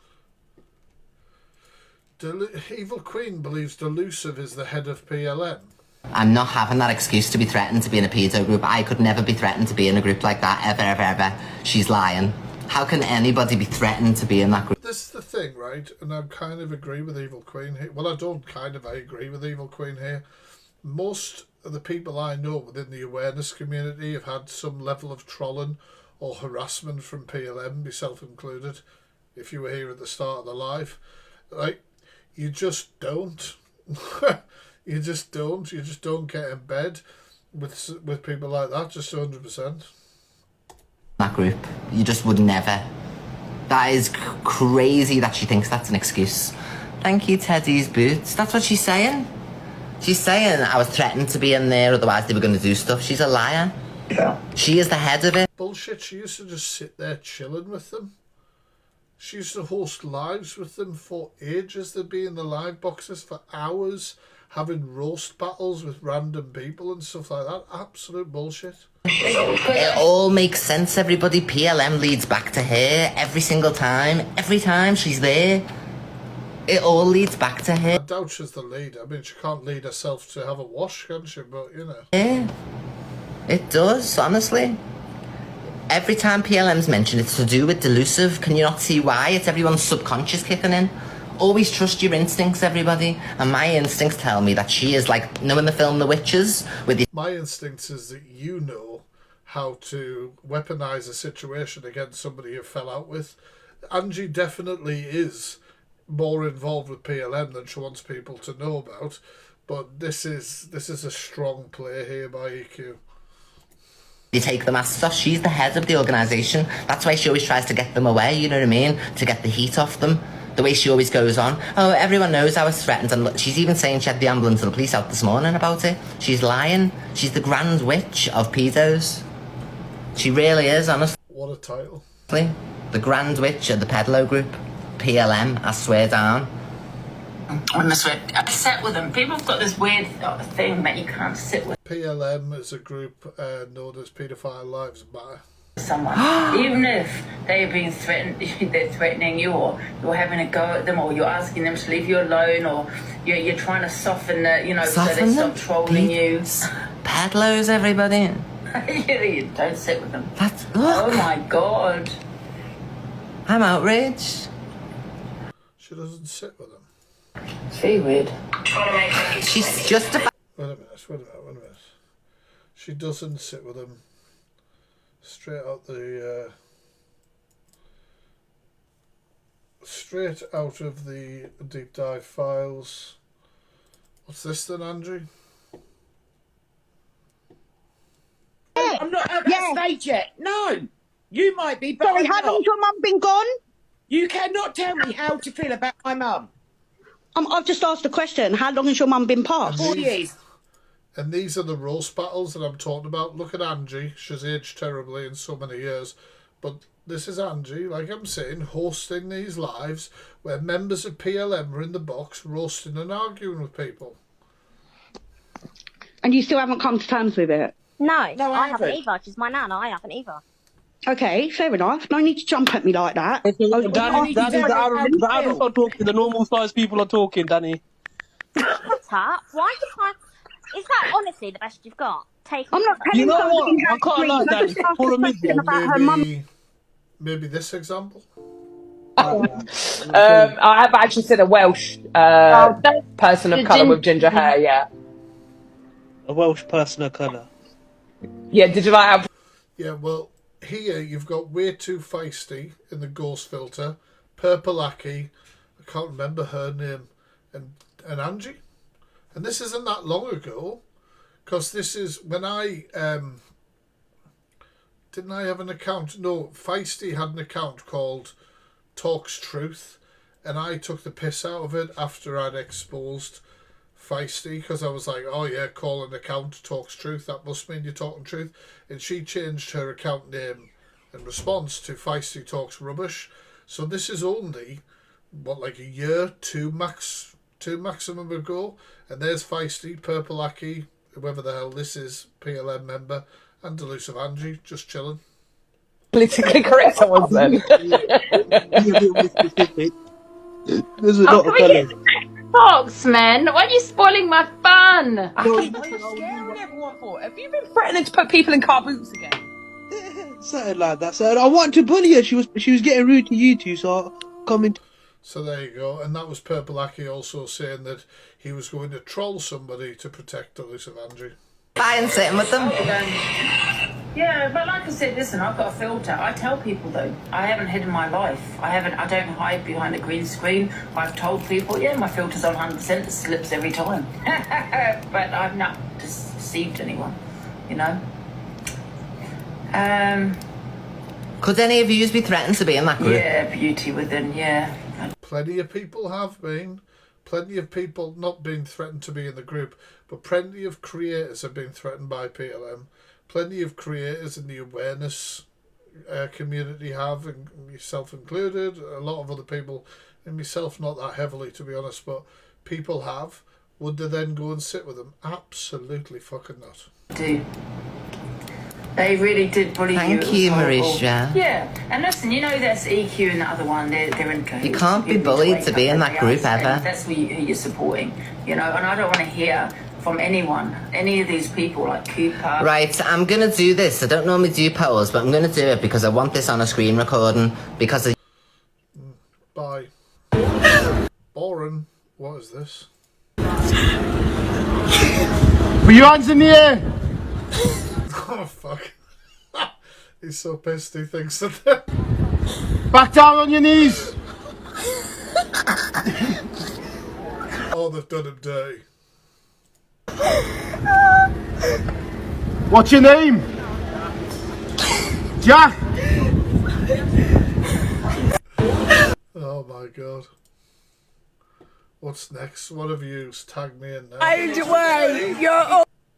Evil Queen believes Delusive is the head of PLM. I'm not having that excuse to be threatened to be in a pedo group. I could never be threatened to be in a group like that, ever, ever, ever. She's lying. How can anybody be threatened to be in that group? This is the thing, right? And I kind of agree with Evil Queen here. Well, I don't kind of, I agree with Evil Queen here. Most of the people I know within the awareness community have had some level of trolling or harassment from PLM, myself included, if you were here at the start of the live. Right? You just don't. You just don't. You just don't get in bed with people like that, just 100%. That group. You just would never. That is crazy that she thinks that's an excuse. Thank you, Teddy's boots. That's what she's saying. She's saying I was threatened to be in there, otherwise they were going to do stuff. She's a liar. Yeah. She is the head of it. Bullshit, she used to just sit there chilling with them. She used to host lives with them for ages. They'd be in the live boxes for hours, having roast battles with random people and stuff like that. Absolute bullshit. It all makes sense, everybody. PLM leads back to her every single time. Every time she's there, it all leads back to her. I doubt she's the leader. I mean, she can't lead herself to have a wash, can she? But, you know. Yeah, it does, honestly. Every time PLM's mentioned, it's to do with Delusive. Can you not see why? It's everyone's subconscious kicking in. Always trust your instincts, everybody. And my instincts tell me that she is like, you know in the film The Witches? My instincts is that you know how to weaponize a situation against somebody you fell out with. Angie definitely is more involved with PLM than she wants people to know about. But this is a strong play here by EQ. You take the masks off. She's the head of the organisation. That's why she always tries to get them away, you know what I mean? To get the heat off them. The way she always goes on. Oh, everyone knows I was threatened. And look, she's even saying she had the ambulance and the police out this morning about it. She's lying. She's the Grand Witch of pedos. She really is, honestly. What a title. The Grand Witch of the Pedalo Group. PLM, I swear down. I'm upset with them. People have got this weird thing that you can't sit with PLM is a group known as Paedophile Lives Matter. someone. Even if they've been they're threatening you, or you're having a go at them, or you're asking them to leave you alone, or you're trying to soften the, so they stop trolling you. Padlos, everybody. You don't sit with them. Oh my God. I'm outraged. She doesn't sit with them. It's very weird. She's just about... Wait a minute. She doesn't sit with them. Straight out of the deep dive files. What's this then, Andrew? I'm not at that stage yet. No. You might be, but Sorry, I'm how not. long's your mum been gone? You cannot tell me how to feel about my mum. I've just asked a question. How long has your mum been passed? 4 years. And these are the roast battles that I'm talking about. Look at Angie. She's aged terribly in so many years. But this is Angie, like I'm saying, hosting these lives where members of PLM are in the box roasting and arguing with people. And you still haven't come to terms with it? No, I haven't either. She's my nan. I haven't either. Okay, fair enough. No need to jump at me like that. Danny, the adults are talking. The normal sized people are talking, Danny. Shut up. Why you trying... Is that honestly the best you've got? I'm not telling you know what? somebody I can't like I just that. asked a question about her mum. Maybe this example. I have actually seen a Welsh person of colour with ginger hair. Yeah. A Welsh person of colour. Yeah. Did you like how? Yeah. Well, here you've got Way Too Feisty in the ghost filter, Purple Aki, I can't remember her name, and Angie. And this isn't that long ago, because this is when I didn't I have an account? No, Feisty had an account called Talks Truth, and I took the piss out of it after I'd exposed Feisty, because I was like, oh yeah, call an account talks truth, that must mean you're talking truth. And she changed her account name in response to Feisty talks rubbish. So this is only what, like a year, two maximum ago, and there's Feisty, Purple Aki, whoever the hell this is, PLM member, and Delusive Angie just chilling. Politically correct, someone said. There's a lot of fellas. Fox, man, why are you spoiling my fun? I keep scaring everyone for. Have you been threatening to put people in car boots again? Something like that. So I wanted to bully her. She was getting rude to you two, so I come in. So there you go. And that was Purple Aki also saying that he was going to troll somebody to protect Delusive Angie. Bye and sitting with them. Yeah, but like I said, listen, I've got a filter. I tell people though, I haven't hidden my life. I don't hide behind a green screen. I've told people, yeah, my filter's on 100%, it slips every time. But I've not deceived anyone, you know. Could any of you be threatened to be in that group? Yeah, beauty within, yeah. Plenty of people have been. Plenty of people not being threatened to be in the group, but plenty of creators have been threatened by PLM. Plenty of creators in the awareness community have, and yourself included. A lot of other people, and myself not that heavily to be honest, but people have. Would they then go and sit with them? Absolutely fucking not. Do. They really did bully you. Thank you, Marisha. Yeah, and listen, you know that's EQ and the other one, they're in cahoots. You can't be bullied to be in that group ever. That's who you're supporting, you know, and I don't want to hear from anyone, any of these people like Cooper. Right, I'm going to do this. I don't normally do polls, but I'm going to do it because I want this on a screen recording because of... Bye. Boring. What is this? Put your hands in the air! Oh, fuck. He's so pissed he thinks that... Back down on your knees! Oh, they've done him dirty. What's your name? Jack? Oh my god. What's next? One of you tag me in now.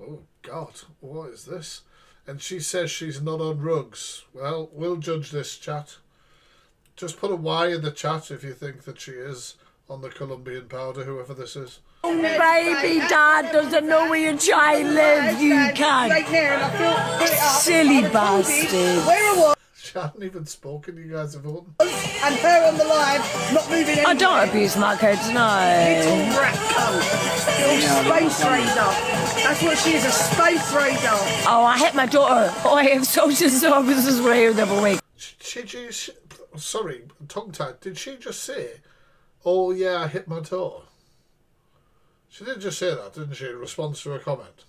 Oh god, what is this? And she says she's not on rugs. Well, we'll judge this, chat. Just put a Y in the chat if you think that she is on the Colombian powder, whoever this is. Baby dad doesn't know where your child lives, you cunt. Silly bastard. She hadn't even spoken, you guys have voted. And her on the live, not moving anywhere. I don't abuse my kids, no. Little rat cunt. Little space raider. That's what she is, a space raider. Oh, I hit my daughter. Oh, I have social services were here the other week. Sorry, tongue-tied. Did she just say, oh yeah, I hit my daughter? She did just say that, didn't she, in response to a comment?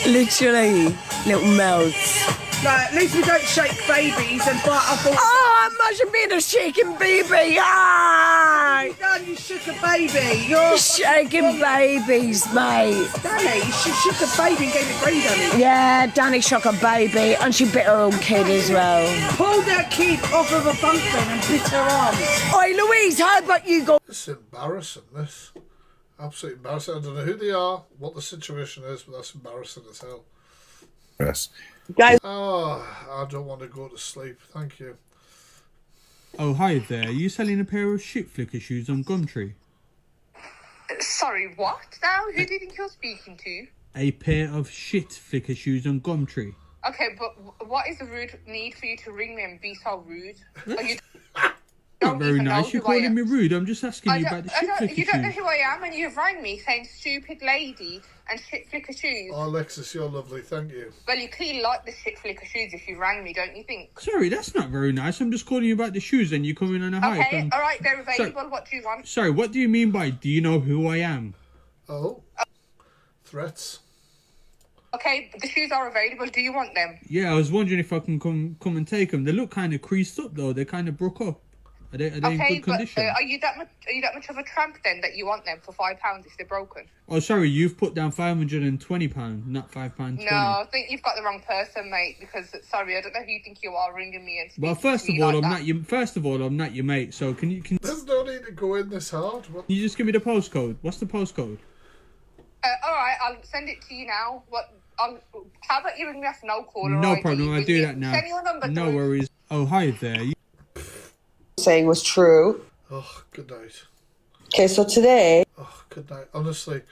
Literally, little mouths. No, at least we don't shake babies and bite off all... Oh, imagine being a shaking baby. Ah! You done, you shook a baby. You're shaking babies, mate. Danny, she shook a baby and gave it green, Danny. Yeah, Danny shook a baby and she bit her own kid as well. Pulled that kid off of a bunk bed and bit her arm. Oi, Louise, how about you go... This is embarrassing, this. Absolutely embarrassing. I don't know who they are, what the situation is, but that's embarrassing as hell. Yes. Guys. Oh, I don't want to go to sleep. Thank you. Oh, hi there. Are you selling a pair of shit flicker shoes on Gumtree? Sorry, what now? Who do you think you're speaking to? A pair of shit flicker shoes on Gumtree. Okay, but what is the rude need for you to ring me and be so rude? Are you... Not very nice. You're calling me rude. I'm just asking you about the shit flicker shoes. You don't know who I am, and you've rang me saying stupid lady and shit flicker shoes. Oh, Alexis, you're lovely. Thank you. Well, you clearly like the shit flicker shoes if you rang me, don't you think? Sorry, that's not very nice. I'm just calling you about the shoes and you come in on a hype. Okay, all right, they're available. What do you want? Sorry, what do you mean by do you know who I am? Oh, threats. Okay, the shoes are available. Do you want them? Yeah, I was wondering if I can come and take them. They look kind of creased up though. They're kind of broke up. Are they in Okay, good but condition? are you that much of a tramp then that you want them for £5 if they're broken? Oh, sorry, you've put down £520, not £5.20. No, I think you've got the wrong person, mate. Because sorry, I don't know who you think you are ringing me and speaking Well, first to of me all, like I'm that. not your. First of all, I'm not your mate. So can There's no need to go in this hard. What? you just give me the postcode? What's the postcode? All right, I'll send it to you now. How about you ring me off no caller No ID? problem. I'll do that now. Send your number No through. worries. Oh, hi there. Saying was true. Oh, good night. Okay, so today. Oh, good night. Honestly.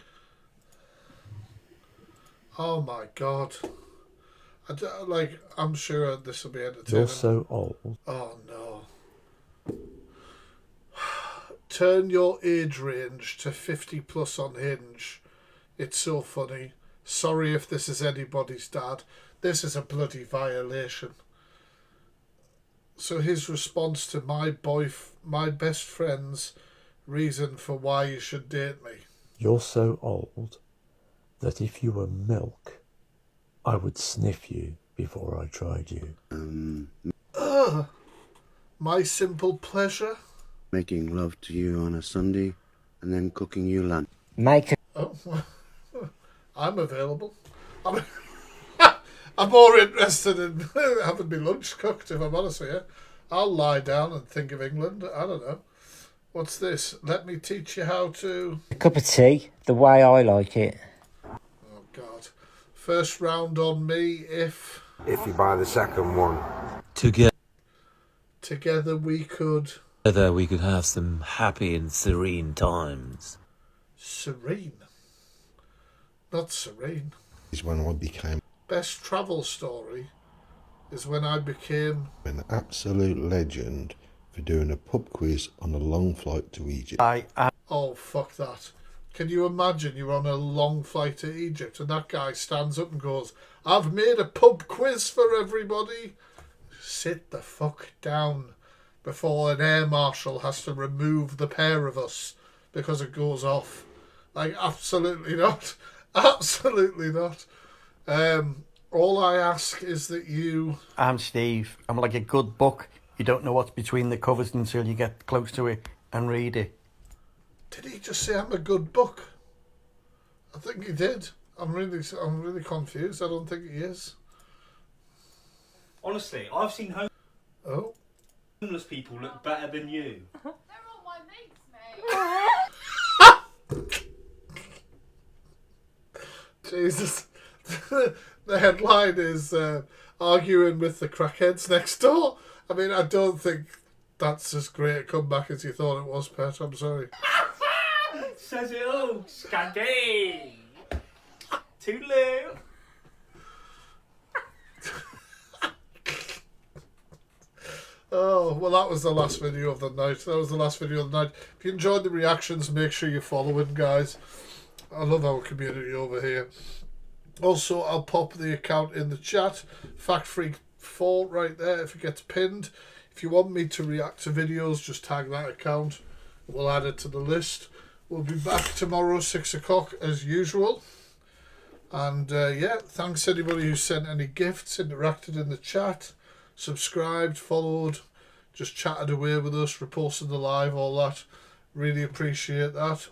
Oh my God. I'm sure this will be entertaining. You're so old. Oh no. Turn your age range to 50 plus on Hinge. It's so funny. Sorry if this is anybody's dad. This is a bloody violation. So his response to my best friend's reason for why you should date me. You're so old that if you were milk, I would sniff you before I tried you. My simple pleasure. Making love to you on a Sunday and then cooking you lunch. Oh, I'm available. I'm more interested in having my lunch cooked, if I'm honest with you. I'll lie down and think of England. I don't know. What's this? Let me teach you how to... A cup of tea, the way I like it. Oh, God. First round on me if... If you buy the second one. Together we could... Together we could have some happy and serene times. Serene? Not serene. Is when I became Best travel story is when I became... an absolute legend for doing a pub quiz on a long flight to Egypt. Oh, fuck that. Can you imagine you're on a long flight to Egypt and that guy stands up and goes, I've made a pub quiz for everybody. Sit the fuck down before an air marshal has to remove the pair of us because it goes off. Like, absolutely not. Absolutely not. All I ask is that you... I'm Steve. I'm like a good book. You don't know what's between the covers until you get close to it and read it. Did he just say I'm a good book? I think he did. I'm really confused. I don't think he is. Honestly, I've seen homeless people look better than you. They're all my mates, mate. Jesus. The headline is arguing with the crackheads next door. I mean, I don't think that's as great a comeback as you thought it was, Pet. I'm sorry. Says it all. Skanky. Toodaloo. Oh, well, that was the last video of the night. That was the last video of the night. If you enjoyed the reactions, make sure you're following, guys. I love our community over here. Also, I'll pop the account in the chat. TheFactFreak4 right there if it gets pinned. If you want me to react to videos, just tag that account. We'll add it to the list. We'll be back tomorrow, 6 o'clock, as usual. And, yeah, thanks anybody who sent any gifts, interacted in the chat, subscribed, followed, just chatted away with us, reposted the live, all that. Really appreciate that.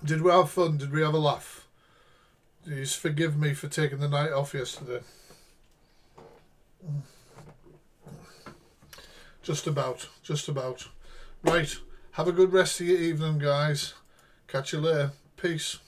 Did we have fun? Did we have a laugh? Please forgive me for taking the night off yesterday. Just about. Right. Have a good rest of your evening, guys. Catch you later. Peace.